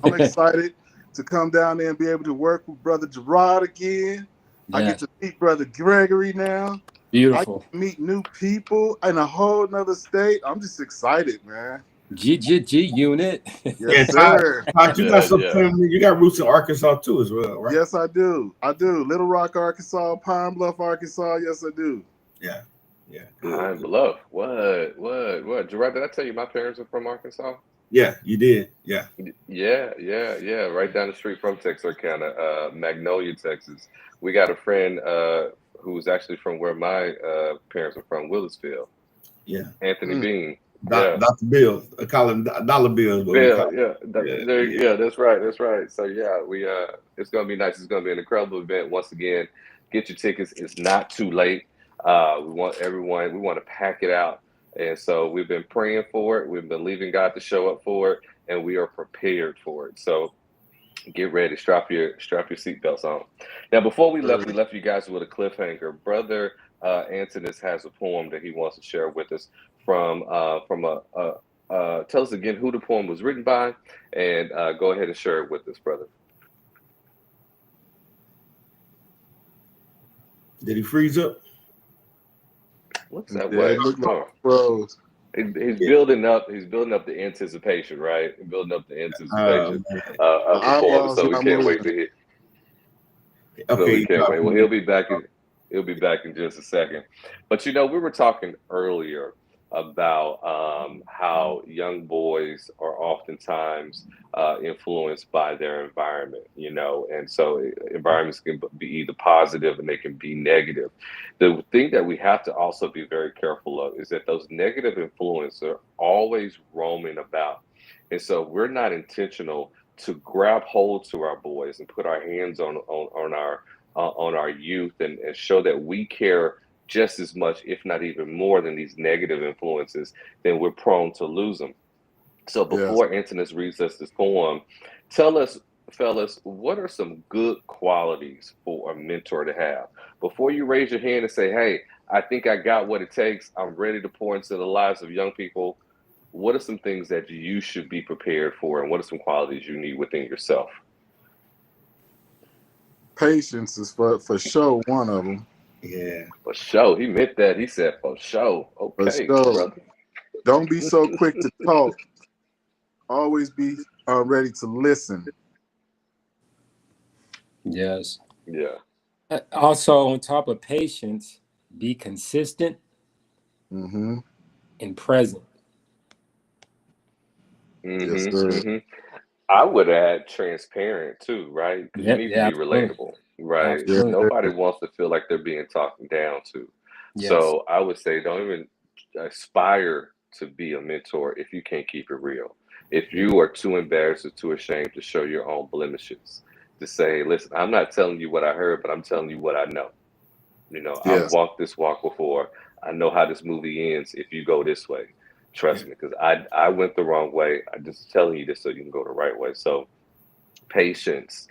Speaker 4: I'm excited to come down there and be able to work with Brother Gerard again. Yeah. I get to meet Brother Gregory now.
Speaker 5: Beautiful.
Speaker 4: I get to meet new people in a whole nother state. I'm just excited, man.
Speaker 5: GGG unit.
Speaker 4: Yes, sir.
Speaker 3: Todd, you got some family. You got roots in Arkansas too, as well, right?
Speaker 4: Yes, I do. Little Rock, Arkansas, Pine Bluff, Arkansas. Yes, I do.
Speaker 3: Yeah.
Speaker 6: Pine Bluff. What? Gerard, did I tell you my parents are from Arkansas?
Speaker 3: Yeah, you did. Yeah.
Speaker 6: Right down the street from Texarkana, Magnolia, Texas. We got a friend who's actually from where my parents are from, Willisville.
Speaker 3: Yeah.
Speaker 6: Anthony Bean.
Speaker 3: Dr. Bill. I call him Dollar Bills.
Speaker 6: Yeah, that's right. So we it's gonna be nice. It's gonna be an incredible event. Once again, get your tickets. It's not too late. We want everyone. We want to pack it out. And so we've been praying for it. We've been believing God to show up for it, and we are prepared for it. So get ready. Strap your seatbelts on. Now, before we left you guys with a cliffhanger. Brother Antanus has a poem that he wants to share with us from tell us again who the poem was written by, and go ahead and share it with us, brother.
Speaker 3: Did he freeze up?
Speaker 6: What's that? He's building up the anticipation, right? Building up the anticipation of the poem. So we can't wait to hear. Okay, we can't wait. Well, he'll be back in just a second. But we were talking earlier about how young boys are oftentimes influenced by their environment, and so environments can be either positive and they can be negative. The thing that we have to also be very careful of is that those negative influences are always roaming about. And so we're not intentional to grab hold to our boys and put our hands on our youth and show that we care just as much, if not even more, than these negative influences, then we're prone to lose them. So before Antanus reads us this poem, tell us, fellas, what are some good qualities for a mentor to have? Before you raise your hand and say, hey, I think I got what it takes, I'm ready to pour into the lives of young people, what are some things that you should be prepared for, and what are some qualities you need within yourself?
Speaker 4: Patience is for sure one of them.
Speaker 3: Yeah.
Speaker 6: For sure. He meant that. He said for sure.
Speaker 4: For
Speaker 6: Okay,
Speaker 4: sure.
Speaker 6: brother.
Speaker 4: Don't be so quick to talk. Always be ready to listen.
Speaker 5: Yes.
Speaker 6: Yeah.
Speaker 5: Also, on top of patience, be consistent
Speaker 4: Mm-hmm.
Speaker 5: and present.
Speaker 4: Yes, sir.
Speaker 6: I would add transparent too, right? Because you
Speaker 5: Yeah,
Speaker 6: need to
Speaker 5: yeah,
Speaker 6: be
Speaker 5: absolutely.
Speaker 6: relatable, right?
Speaker 4: Yeah.
Speaker 5: Absolutely.
Speaker 6: Nobody wants to feel like they're being talked down to.
Speaker 5: Yes.
Speaker 6: So I would say don't even aspire to be a mentor if you can't keep it real. If you are too embarrassed or too ashamed to show your own blemishes, to say, listen, I'm not telling you what I heard, but I'm telling you what I know. You know, I've
Speaker 4: Yes.
Speaker 6: walked this walk before. I know how this movie ends if you go this way.
Speaker 3: Yeah.
Speaker 6: Trust me, because I went the wrong way. I'm just telling you this so you can go the right way. So patience,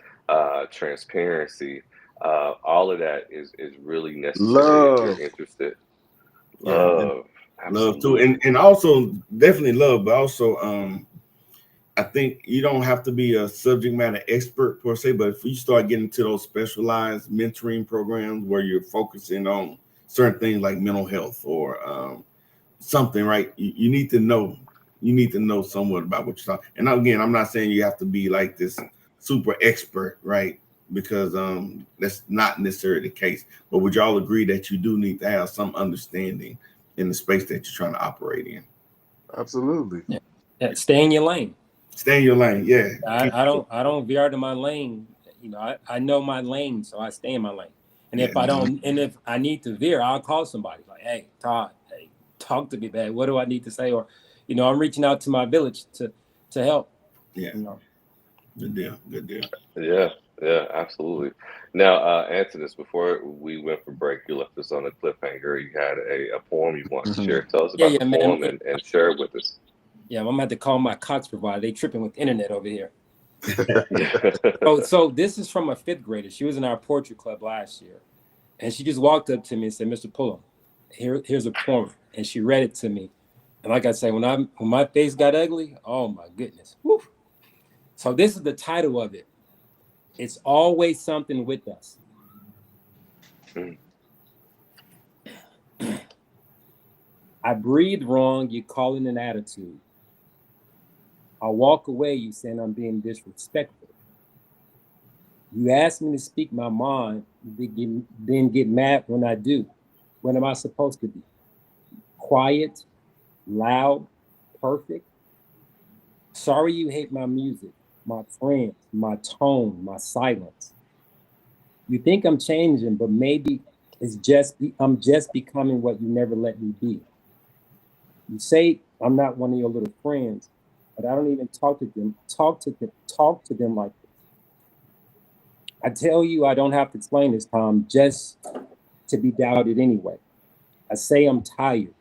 Speaker 6: transparency, all of that is really necessary if
Speaker 4: Love.
Speaker 6: you're interested.
Speaker 3: Yeah.
Speaker 6: Love,
Speaker 3: Love too.
Speaker 6: absolutely.
Speaker 3: And also definitely love, but also I think you don't have to be a subject matter expert per se, but if you start getting into those specialized mentoring programs where you're focusing on certain things like mental health or something, right? You need to know. You need to know somewhat about what you're talking. And again, I'm not saying you have to be like this super expert, right? Because that's not necessarily the case. But would y'all agree that you do need to have some understanding in the space that you're trying to operate in?
Speaker 4: Absolutely.
Speaker 5: Yeah, stay in your lane.
Speaker 3: Stay in your lane. Yeah.
Speaker 5: I don't veer out of my lane. You know, I know my lane, so I stay in my lane. And
Speaker 3: Yeah.
Speaker 5: if I don't, and if I need to veer, I'll call somebody like, hey, Todd, hey, talk to me, man. What do I need to say? Or, you know, I'm reaching out to my village to help.
Speaker 3: Yeah.
Speaker 5: You know.
Speaker 3: Good deal. Good deal.
Speaker 6: Yeah, yeah, absolutely. Now, Antanus, before we went for break, you left us on a cliffhanger. You had a poem you want to share. Tell us about the
Speaker 5: Yeah, man.
Speaker 6: poem and share it with us.
Speaker 5: Yeah, I'm gonna have to call my Cox provider. They tripping with the internet over here.
Speaker 6: Yeah.
Speaker 5: So this is from a 5th grader. She was in our poetry club last year, and she just walked up to me and said, "Mr. Pullum, here's a poem," and she read it to me. And like I say, when my face got ugly, oh my goodness. Woo. So this is the title of it. It's always something with us. I breathe wrong, you call it an attitude. I walk away, you saying I'm being disrespectful. You ask me to speak my mind, then get mad when I do. What am I supposed to be? Quiet, loud, perfect? Sorry you hate my music, my friends, my tone, my silence. You think I'm changing, but maybe I'm just becoming what you never let me be. You say I'm not one of your little friends, but I don't even talk to them like this. I tell you I don't have to explain this, Tom, just to be doubted anyway. I say I'm tired.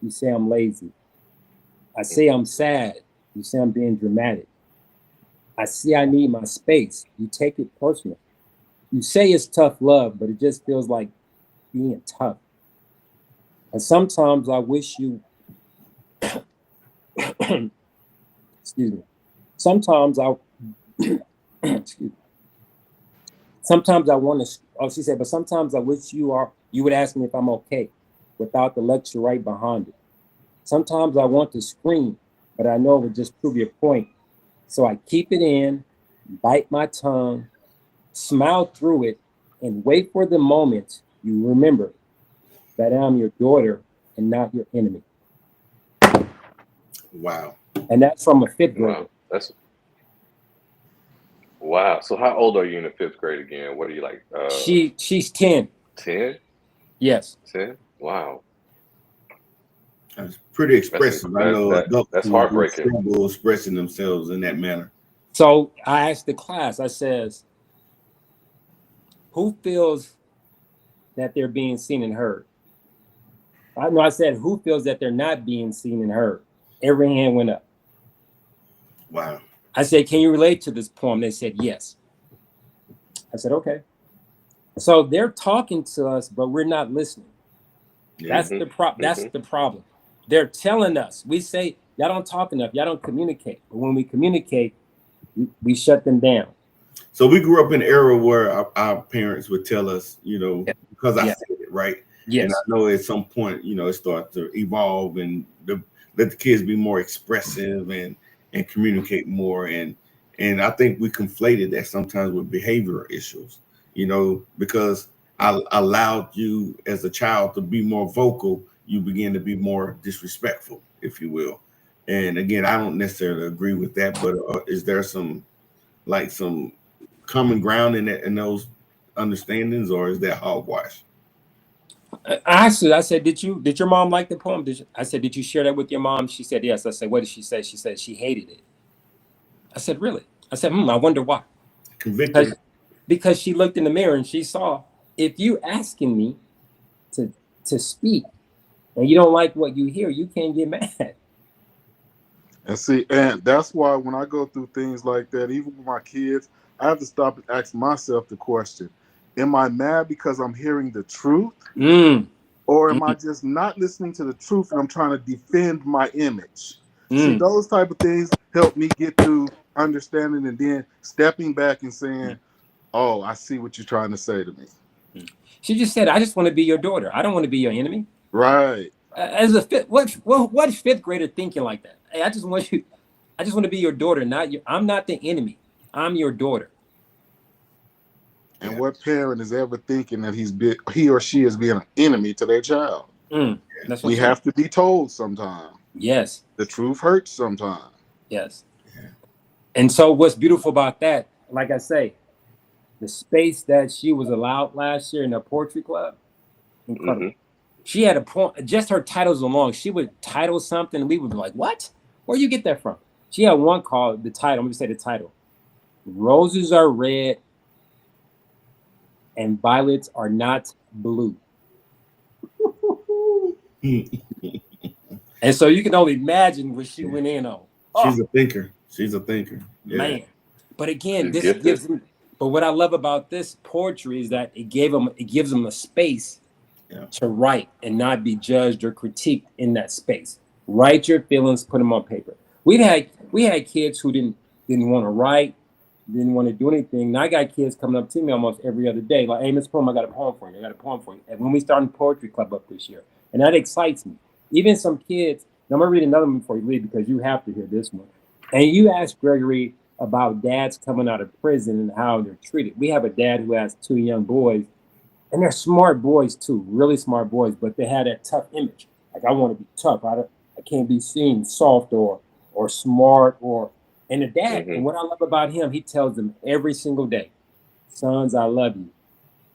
Speaker 5: You say I'm lazy. I say I'm sad. You say I'm being dramatic. I say I need my space. You take it personal. You say it's tough love, but it just feels like being tough. And sometimes I wish you, excuse me. Sometimes I, excuse me. Sometimes I want to, oh, she said, but sometimes I wish you would ask me if I'm okay without the lecture right behind it. Sometimes I want to scream, but I know it would just prove your point. So I keep it in, bite my tongue, smile through it, and wait for the moment you remember that I'm your daughter and not your enemy.
Speaker 3: Wow.
Speaker 5: And that's from a 5th grader.
Speaker 6: Wow. Wow. So how old are you in the 5th grade again? What are you like?
Speaker 5: She's 10.
Speaker 6: 10?
Speaker 5: Yes.
Speaker 6: 10? Wow.
Speaker 3: That's pretty expressive. I know adults
Speaker 6: That's
Speaker 3: who
Speaker 6: heartbreaking.
Speaker 3: struggle expressing themselves in that manner.
Speaker 5: So I asked the class, I says, who feels that they're being seen and heard? I said, who feels that they're not being seen and heard? Every hand went up.
Speaker 3: Wow.
Speaker 5: I said, can you relate to this poem? They said, yes. I said, okay. So they're talking to us, but we're not listening.
Speaker 3: Yeah.
Speaker 5: That's the problem. They're telling us, we say, y'all don't talk enough, y'all don't communicate. But when we communicate, we shut them down.
Speaker 3: So we grew up in an era where our parents would tell us, you know, because I
Speaker 5: Yeah.
Speaker 3: said it, right?
Speaker 5: Yes.
Speaker 3: And I know at some point, it starts to evolve and let the kids be more expressive and communicate more. And I think we conflated that sometimes with behavioral issues, because I allowed you as a child to be more vocal, you begin to be more disrespectful, if you will. And again, I don't necessarily agree with that, but is there some common ground in those understandings, or is that hogwash?
Speaker 5: I said, did your mom like the poem? I said, did you share that with your mom? She said, yes. I said, what did she say? She said she hated it. I said, really? I said, I wonder why.
Speaker 3: Convicted.
Speaker 5: Because she looked in the mirror and she saw, if you asking me to speak and you don't like what you hear, you can't get mad.
Speaker 4: And see, and that's why when I go through things like that, even with my kids, I have to stop and ask myself the question: am I mad because I'm hearing the truth, or am I just not listening to the truth and I'm trying to defend my image? See, those type of things help me get through understanding and then stepping back and saying, "Oh, I see what you're trying to say to me."
Speaker 5: She just said, I just want to be your daughter. I don't want to be your enemy.
Speaker 4: Right.
Speaker 5: As a what fifth grader thinking like that? Hey, I just want to be your daughter, not you. I'm not the enemy. I'm your daughter.
Speaker 4: And what parent is ever thinking that he or she is being an enemy to their child?
Speaker 5: That's what
Speaker 4: We have to be told sometimes.
Speaker 5: Yes.
Speaker 4: The truth hurts sometimes.
Speaker 5: Yes. Yeah. And so what's beautiful about that, like I say, the space that she was allowed last year in the poetry club, incredible. She had a point, just her titles alone. She would title something and we would be like, what? Where you get that from? She had one called the title. I'm going to say the title. Roses are red and violets are not blue. And so you can only imagine what she went in on.
Speaker 3: She's a thinker. She's a thinker. Yeah.
Speaker 5: Man. But again, this gives them, but what I love about this poetry is that it gives them a space to write and not be judged or critiqued in that space. Write your feelings, put them on paper. We had kids who didn't want to write, didn't want to do anything. And I got kids coming up to me almost every other day, like, hey, Miss Pullum, I got a poem for you. And when we started poetry club up this year, and that excites me. Even some kids, and I'm gonna read another one before you leave because you have to hear this one. And you asked Gregory about dads coming out of prison and how they're treated. We have a dad who has 2 young boys, and they're smart boys too, really smart boys, but they had that tough image. Like, I want to be tough. I can't be seen soft or smart and the dad. And what I love about him, he tells them every single day, sons, I love you.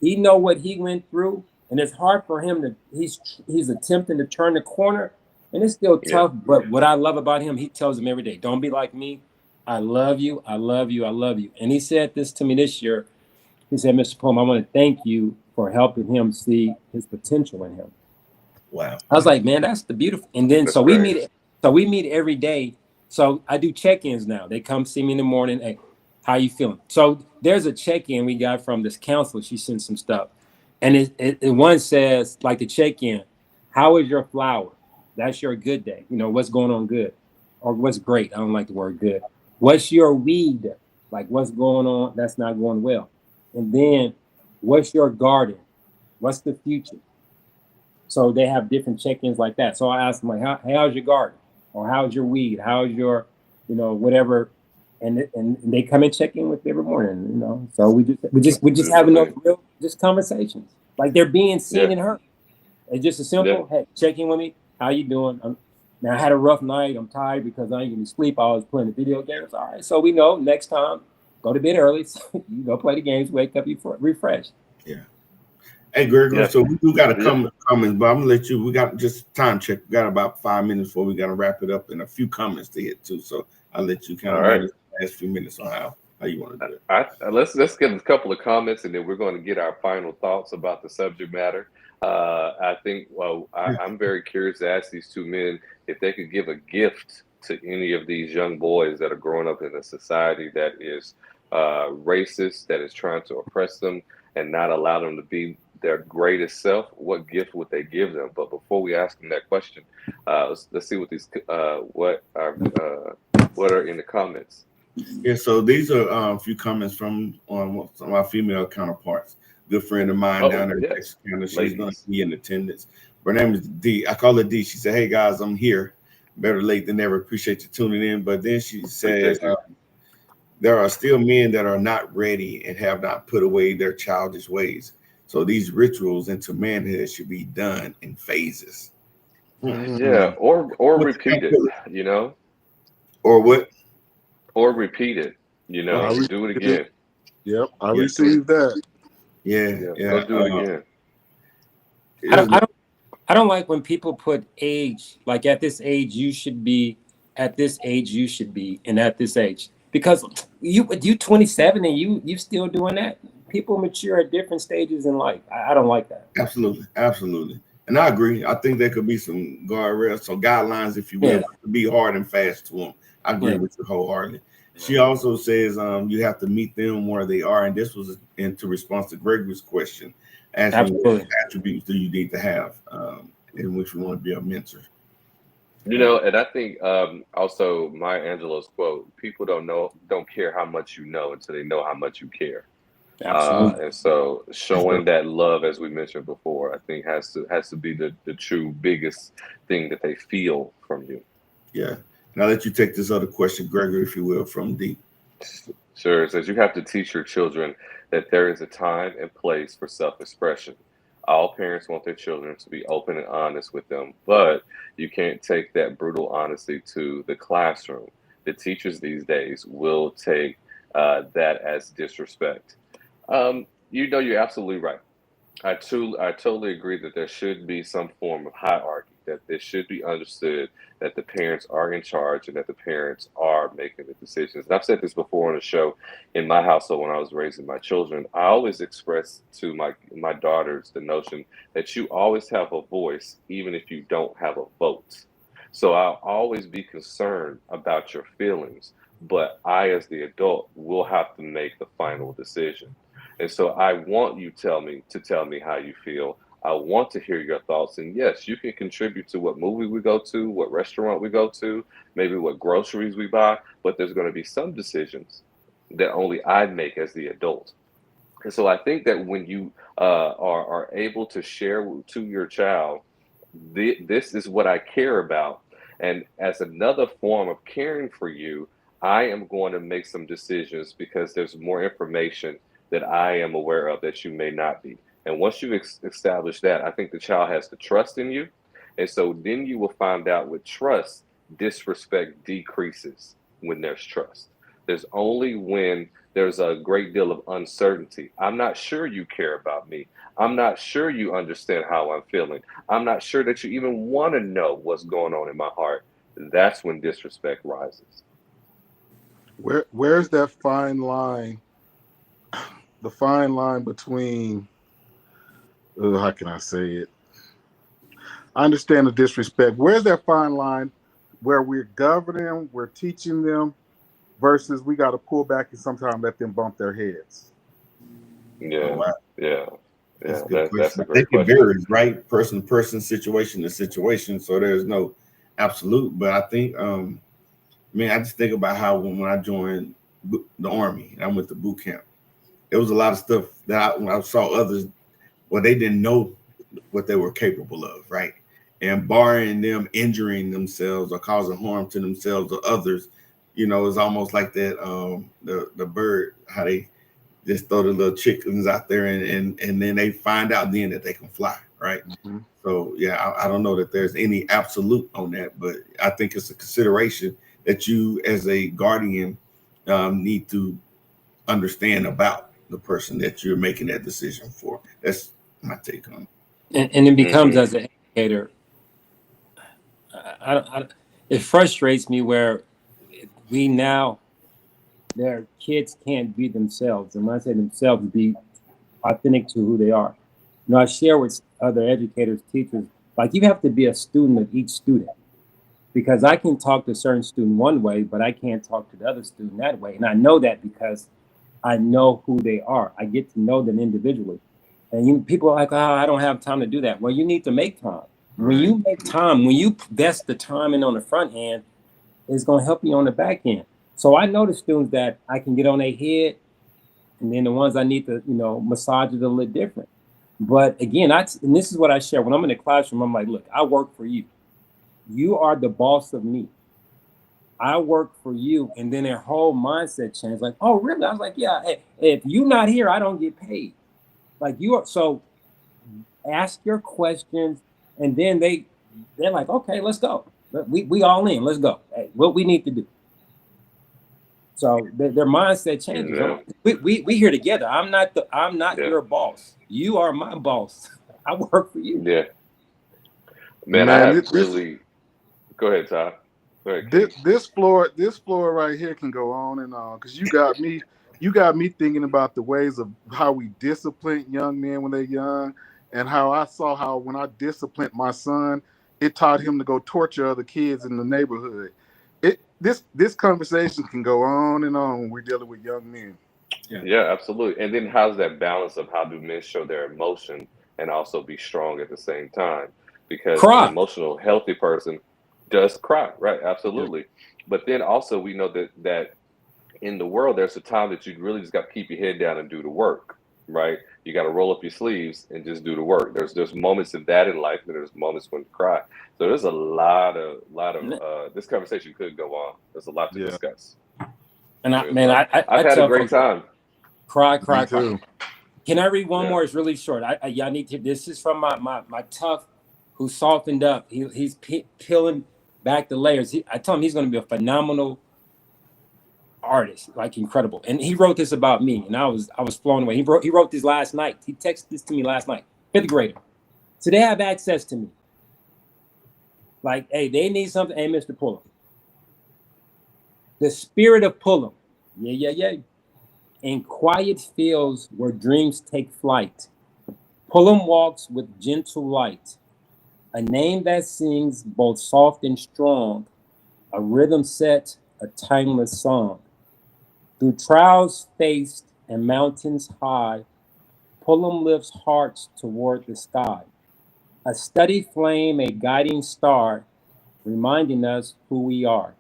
Speaker 5: He know what he went through, and it's hard for him to. He's attempting to turn the corner, and it's still tough. But what I love about him, he tells them every day, don't be like me. I love you. I love you. I love you. And he said this to me this year. He said, Mr. Pullum, I want to thank you for helping him see his potential in him.
Speaker 3: Wow.
Speaker 5: I was like, man, that's the beautiful. And then we meet every day. So I do check-ins now. They come see me in the morning. Hey, how you feeling? So there's a check-in we got from this counselor. She sent some stuff. And it one says, like, the check-in, how is your flower? That's your good day. What's going on good? Or what's great? I don't like the word good. What's your weed? Like, what's going on that's not going well? And then, what's your garden? What's the future? So they have different check-ins like that. So I asked them, like, how's your garden? Or how's your weed? How's your, whatever? And they come and check in with me every morning, So we just having those real just conversations. Like, they're being seen and heard. It's just a simple, hey, check in with me. How you doing? Now, I had a rough night. I'm tired because I ain't getting sleep. I was playing the video games. All right. So we know next time, go to bed early. So you go play the games, wake up, you refreshed.
Speaker 3: Yeah. Hey, Gregory, so we do got a comments, but I'm gonna let you. We got just time check. We got about 5 minutes before we gotta wrap it up, and a few comments to hit too. So I'll let you kind of run the last few minutes on how you want to do it.
Speaker 6: Let's get a couple of comments, and then we're going to get our final thoughts about the subject matter. I think. Well, I'm very curious to ask these 2 men if they could give a gift to any of these young boys that are growing up in a society that is racist, that is trying to oppress them and not allow them to be their greatest self. What gift would they give them? But before we ask them that question, let's see what these what are in the comments.
Speaker 3: Yeah, so these are a few comments from some of our female counterparts. Good friend of mine
Speaker 6: Oh,
Speaker 3: down there in
Speaker 6: yes,
Speaker 3: Texas County. She's going to
Speaker 6: ladies.
Speaker 3: be in attendance. Her name is D. I call her D. She said, "Hey guys, I'm here. Better late than never. Appreciate you tuning in." But then she said,
Speaker 6: Appreciate you.
Speaker 3: "There are still men that are not ready and have not put away their childish ways. So these rituals into manhood should be done in phases."
Speaker 6: Yeah,
Speaker 4: Mm,
Speaker 6: or
Speaker 3: What you
Speaker 6: repeat
Speaker 3: think,
Speaker 6: it,
Speaker 3: Philip?
Speaker 6: you know,
Speaker 3: Or what?
Speaker 6: or repeat it, you
Speaker 4: I
Speaker 6: know,
Speaker 3: Okay.
Speaker 6: do it
Speaker 4: received it.
Speaker 6: again.
Speaker 4: Yep, I
Speaker 3: Yeah.
Speaker 4: received that.
Speaker 3: Yeah.
Speaker 6: Yeah, go
Speaker 3: Yeah.
Speaker 6: do it again.
Speaker 5: I
Speaker 3: It
Speaker 5: don't,
Speaker 3: was,
Speaker 5: I don't, I don't like when people put age, like at this age you should be, at this age you should be, and at this age, because you 27 and you still doing that. People mature at different stages in life. I don't like that.
Speaker 3: absolutely. Absolutely. And I agree. I think there could be some guardrails, some guidelines, if you will,
Speaker 5: Yeah,
Speaker 3: but to be hard and fast to them. I agree
Speaker 5: yeah,
Speaker 3: with you wholeheartedly. She also says you have to meet them where they are. And this was into response to Gregory's question, asking what
Speaker 5: absolutely.
Speaker 3: attributes do you need to have in which you want to be a mentor.
Speaker 6: You know, and I think also Maya Angelou's quote: "People don't care how much you know until they know how much you care."
Speaker 5: Absolutely.
Speaker 6: And so
Speaker 3: That's right.
Speaker 6: showing that love, as we mentioned before, I think has to be the true biggest thing that they feel from you.
Speaker 3: Yeah. Now let you take this other question, Gregory, if you will, from D.
Speaker 6: Sure, it says you have to teach your children that there is a time and place for self-expression. All parents want their children to be open and honest with them, but you can't take that brutal honesty to the classroom. The teachers these days will take that as disrespect. You're absolutely right. I totally agree that there should be some form of hierarchy, that it should be understood that the parents are in charge and that the parents are making the decisions. And I've said this before on the show. In my household, when I was raising my children, I always expressed to my daughters the notion that you always have a voice, even if you don't have a vote. So I'll always be concerned about your feelings, but I, as the adult, will have to make the final decision. And so I want you tell me how you feel. I want to hear your thoughts. And yes, you can contribute to what movie we go to, what restaurant we go to, maybe what groceries we buy, but there's going to be some decisions that only I make as the adult. And so I think that when you are able to share to your child, this is what I care about. And as another form of caring for you, I am going to make some decisions because there's more information that I am aware of that you may not be. And once you establish that, I think the child has the trust in you. And so then you will find out with trust, disrespect decreases when there's trust. There's only when there's a great deal of uncertainty. I'm not sure you care about me. I'm not sure you understand how I'm feeling. I'm not sure that you even want to know what's going on in my heart. That's when disrespect rises.
Speaker 4: Where's that fine line? The fine line between how can I say it? I understand the disrespect. Where's that fine line where we're governing, we're teaching them, versus we got to pull back and sometimes let them bump their heads?
Speaker 3: Oh,
Speaker 6: Yeah,
Speaker 3: wow.
Speaker 6: yeah,
Speaker 3: That's
Speaker 6: yeah.
Speaker 3: a good
Speaker 6: That's
Speaker 3: question.
Speaker 6: a
Speaker 3: I think
Speaker 6: great
Speaker 3: it
Speaker 6: question.
Speaker 3: varies, right? Person to person, situation to situation. So there's no absolute. But I think, man, I just think about how when I joined the Army and I went to boot camp, there was a lot of stuff that when I saw others, well, they didn't know what they were capable of, right? And barring them injuring themselves or causing harm to themselves or others, it's almost like that the bird, how they just throw the little chickens out there and then they find out then that they can fly, right?
Speaker 4: Mhm.
Speaker 3: So yeah, I don't know that there's any absolute on that, but I think it's a consideration that you as a guardian need to understand about the person that you're making that decision for. That's my take on it.
Speaker 5: And it becomes
Speaker 6: Hmm.
Speaker 5: as an educator, it frustrates me where we now their kids can't be themselves, and when I say themselves, be authentic to who they are. I share with other educators, teachers, like you have to be a student of each student because I can talk to a certain student one way, but I can't talk to the other student that way. And I know that because I know who they are. I get to know them individually. And people are like, oh, I don't have time to do that. Well, you need to make time. When
Speaker 4: Right.
Speaker 5: you make time, when you invest the time in on the front end, it's going to help you on the back end. So I know the students that I can get on their head, and then the ones I need to, massage it a little different. But again, and this is what I share when I'm in the classroom. I'm like, look, I work for you. You are the boss of me. I work for you. And then their whole mindset changed. Like, oh, really? I was like, yeah. Hey, if you're not here, I don't get paid. Like you are. So ask your questions, and then they're like, okay, let's go. We all in. Let's go. Hey, what we need to do. So their mindset changes.
Speaker 6: Yeah.
Speaker 5: We here together. I'm not
Speaker 6: Yeah.
Speaker 5: your boss. You are my boss. I work for you.
Speaker 6: Yeah. Man, I have really. Go ahead, Todd. Go ahead, King.
Speaker 4: This floor right here can go on and on because you got me thinking about the ways of how we discipline young men when they're young, and how I saw how when I disciplined my son, it taught him to go torture other kids in the neighborhood. This conversation can go on and on when we're dealing with young men.
Speaker 6: Yeah, absolutely. And then how's that balance of how do men show their emotion and also be strong at the same time? Because
Speaker 5: Cry.
Speaker 6: an emotional, healthy person does cry, right? Absolutely. But then also we know that in the world, there's a time that you really just got to keep your head down and do the work, right? You got to roll up your sleeves and just do the work. There's moments of that in life, and there's moments when you cry. So there's a lot of this conversation could go on. There's a lot to discuss.
Speaker 5: And
Speaker 6: I've
Speaker 5: had
Speaker 6: a great time.
Speaker 5: Cry.
Speaker 4: Too.
Speaker 5: Can I read one more? It's really short. Y'all need to. This is from my tough, who softened up. He's peeling back the layers. I told him he's going to be a phenomenal artist, like incredible. And he wrote this about me, and I was blown away. He wrote this last night. He texted this to me last night. 5th grader. So they have access to me. Like, hey, they need something. Hey, Mr. Pullum. The spirit of Pullum. Yeah. In quiet fields where dreams take flight, Pullum walks with gentle light. A name that sings both soft and strong, a rhythm set, a timeless song. Through trials faced and mountains high, Pullum lifts hearts toward the sky. A steady flame, a guiding star, reminding us who we are.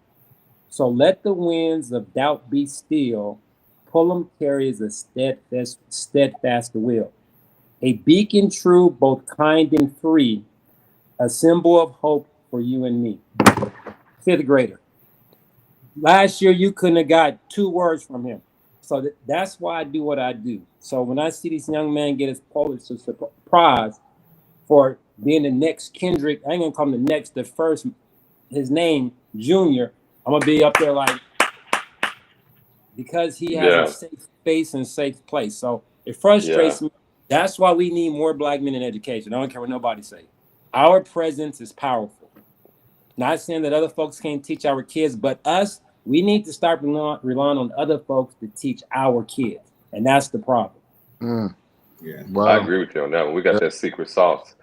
Speaker 5: So let the winds of doubt be still. Pullum carries a steadfast will. A beacon true, both kind and free, a symbol of hope for you and me. 5th grader. Last year, you couldn't have got 2 words from him. So that's why I do what I do. So when I see this young man get his Pulitzer Prize for being the next Kendrick, I ain't gonna call him the first, his name, Junior, I'm gonna be up there like, because he has a safe space and safe place. So it frustrates me. That's why we need more Black men in education. I don't care what nobody say. Our presence is powerful. Not saying that other folks can't teach our kids, but us, we need to start relying on other folks to teach our kids. And that's the problem.
Speaker 3: Yeah.
Speaker 4: Wow.
Speaker 6: I agree with you on that one. We got that secret sauce.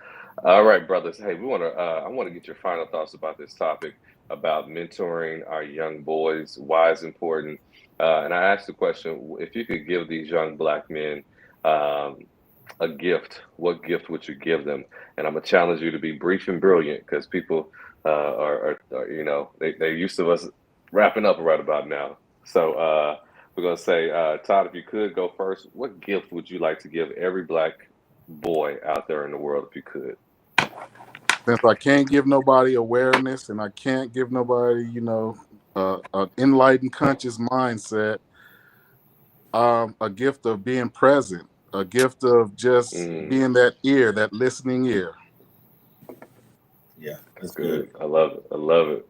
Speaker 6: All right, brothers. Hey, I want to get your final thoughts about this topic about mentoring our young boys, why it's important. And I asked the question, if you could give these young Black men a gift, what gift would you give them? And I'm gonna challenge you to be brief and brilliant, because people are they're used to us wrapping up right about now. So we're gonna say, Todd, if you could go first, what gift would you like to give every Black boy out there in the world if you could?
Speaker 4: Since I can't give nobody awareness and I can't give nobody, an enlightened, conscious mindset, a gift of being present, a gift of just being that ear, that listening ear.
Speaker 3: Yeah,
Speaker 6: that's good. I love it.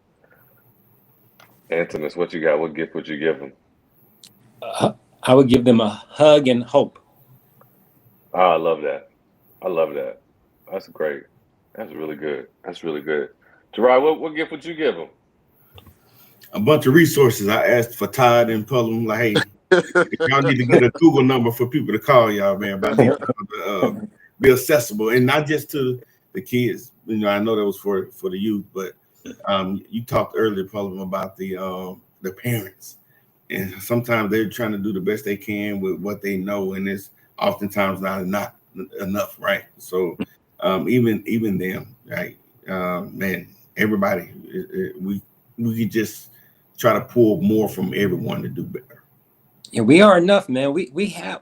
Speaker 6: Antanus, what you got? What gift would you give them?
Speaker 5: I would give them a hug and hope.
Speaker 6: Oh, I love that. That's great. That's really good. Gerard, what gift would you give them?
Speaker 3: A bunch of resources. I asked for Todd and Pullum, like, hey, y'all need to get a Google number for people to call y'all, man. But I need to be accessible, and not just to the kids. I know that was for the youth, but you talked earlier, Pullum, about the parents, and sometimes they're trying to do the best they can with what they know, and it's oftentimes not enough, right? So even them, right? Man, everybody, we could just try to pull more from everyone to do better.
Speaker 5: And we are enough, man. We have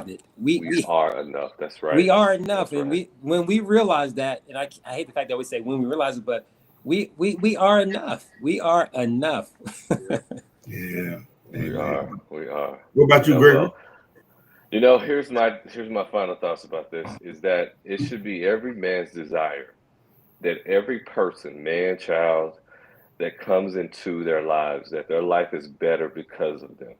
Speaker 5: it.
Speaker 6: We are enough. That's right.
Speaker 5: We are enough,
Speaker 6: That's
Speaker 5: and
Speaker 6: right.
Speaker 5: when we realize that, and I hate the fact that we say when we realize it, but we are enough. We are enough.
Speaker 3: Yeah.
Speaker 6: We are.
Speaker 3: What about you, Gregory?
Speaker 6: Well, here's my final thoughts about this, is that it should be every man's desire that every person, man, child, that comes into their lives, that their life is better because of them.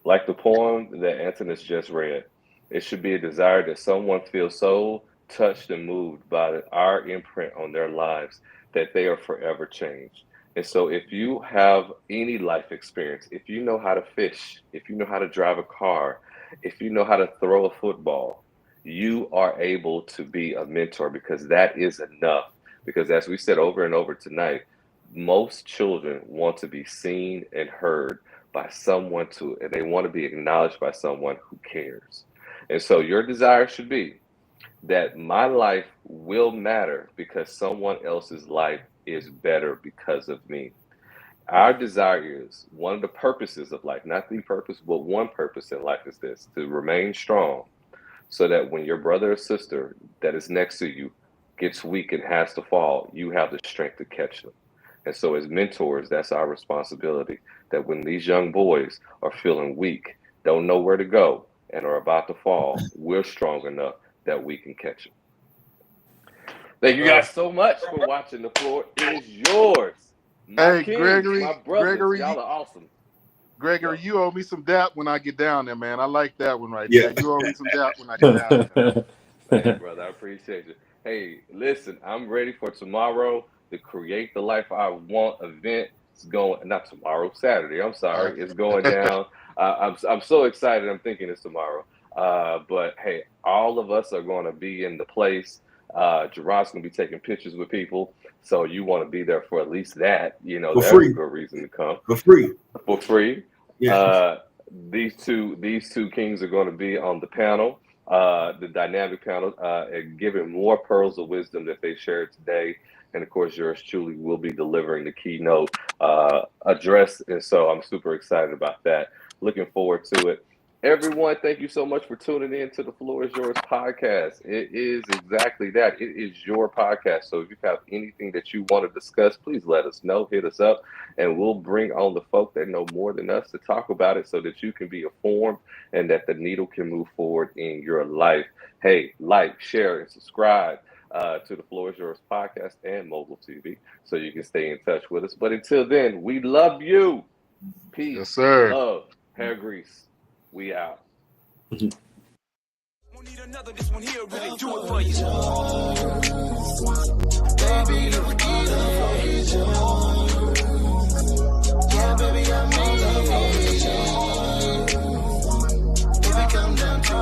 Speaker 6: Like the poem that Antanus just read, it should be a desire that someone feels so touched and moved by our imprint on their lives that they are forever changed. And so if you have any life experience, if you know how to fish, if you know how to drive a car, if you know how to throw a football, you are able to be a mentor, because that is enough. Because as we said over and over tonight, most children want to be seen and heard by someone and they want to be acknowledged by someone who cares. And so your desire should be that my life will matter because someone else's life is better because of me. Our desire is, one of the purposes of life, not the purpose, but one purpose in life is this: to remain strong, so that when your brother or sister that is next to you gets weak and has to fall, you have the strength to catch them. And so as mentors, that's our responsibility, that when these young boys are feeling weak, don't know where to go, and are about to fall, we're strong enough that we can catch them. Thank you guys so much for watching. The floor is yours. My
Speaker 4: Hey,
Speaker 6: kings,
Speaker 4: Gregory,
Speaker 6: my brothers,
Speaker 4: Gregory,
Speaker 6: y'all are awesome.
Speaker 4: Gregory, you owe me some dap when I get down there, man. I like that one right
Speaker 3: Yeah.
Speaker 4: there. You owe me some dap when I get down there.
Speaker 6: Hey, brother, I appreciate you. Hey, listen, I'm ready for tomorrow. The Create the Life I Want event is going, not tomorrow, Saturday. I'm sorry, it's going down. I'm so excited. I'm thinking it's tomorrow. But hey, all of us are going to be in the place. Gerard's going to be taking pictures with people, so you want to be there for at least that. You know,
Speaker 3: For
Speaker 6: that's
Speaker 3: free.
Speaker 6: a good reason to come.
Speaker 3: For free.
Speaker 6: For free.
Speaker 3: Yeah.
Speaker 6: These two kings are going to be on the panel, the dynamic panel, and giving more pearls of wisdom that they shared today. And of course, yours truly will be delivering the keynote address. And so I'm super excited about that. Looking forward to it. Everyone, thank you so much for tuning in to the Floor is Yours podcast. It is exactly that. It is your podcast. So if you have anything that you want to discuss, please let us know. Hit us up, and we'll bring on the folk that know more than us to talk about it so that you can be informed and that the needle can move forward in your life. Hey, like, share, and subscribe to the Floor is Yours podcast and Mogul TV so you can stay in touch with us. But until then, we love you. Peace,
Speaker 4: Yes, sir.
Speaker 6: love, hair grease. We out.
Speaker 1: Won't need another, this one here really do it for you. Baby, look at it. Yeah, baby, I'm in love. Baby, come down to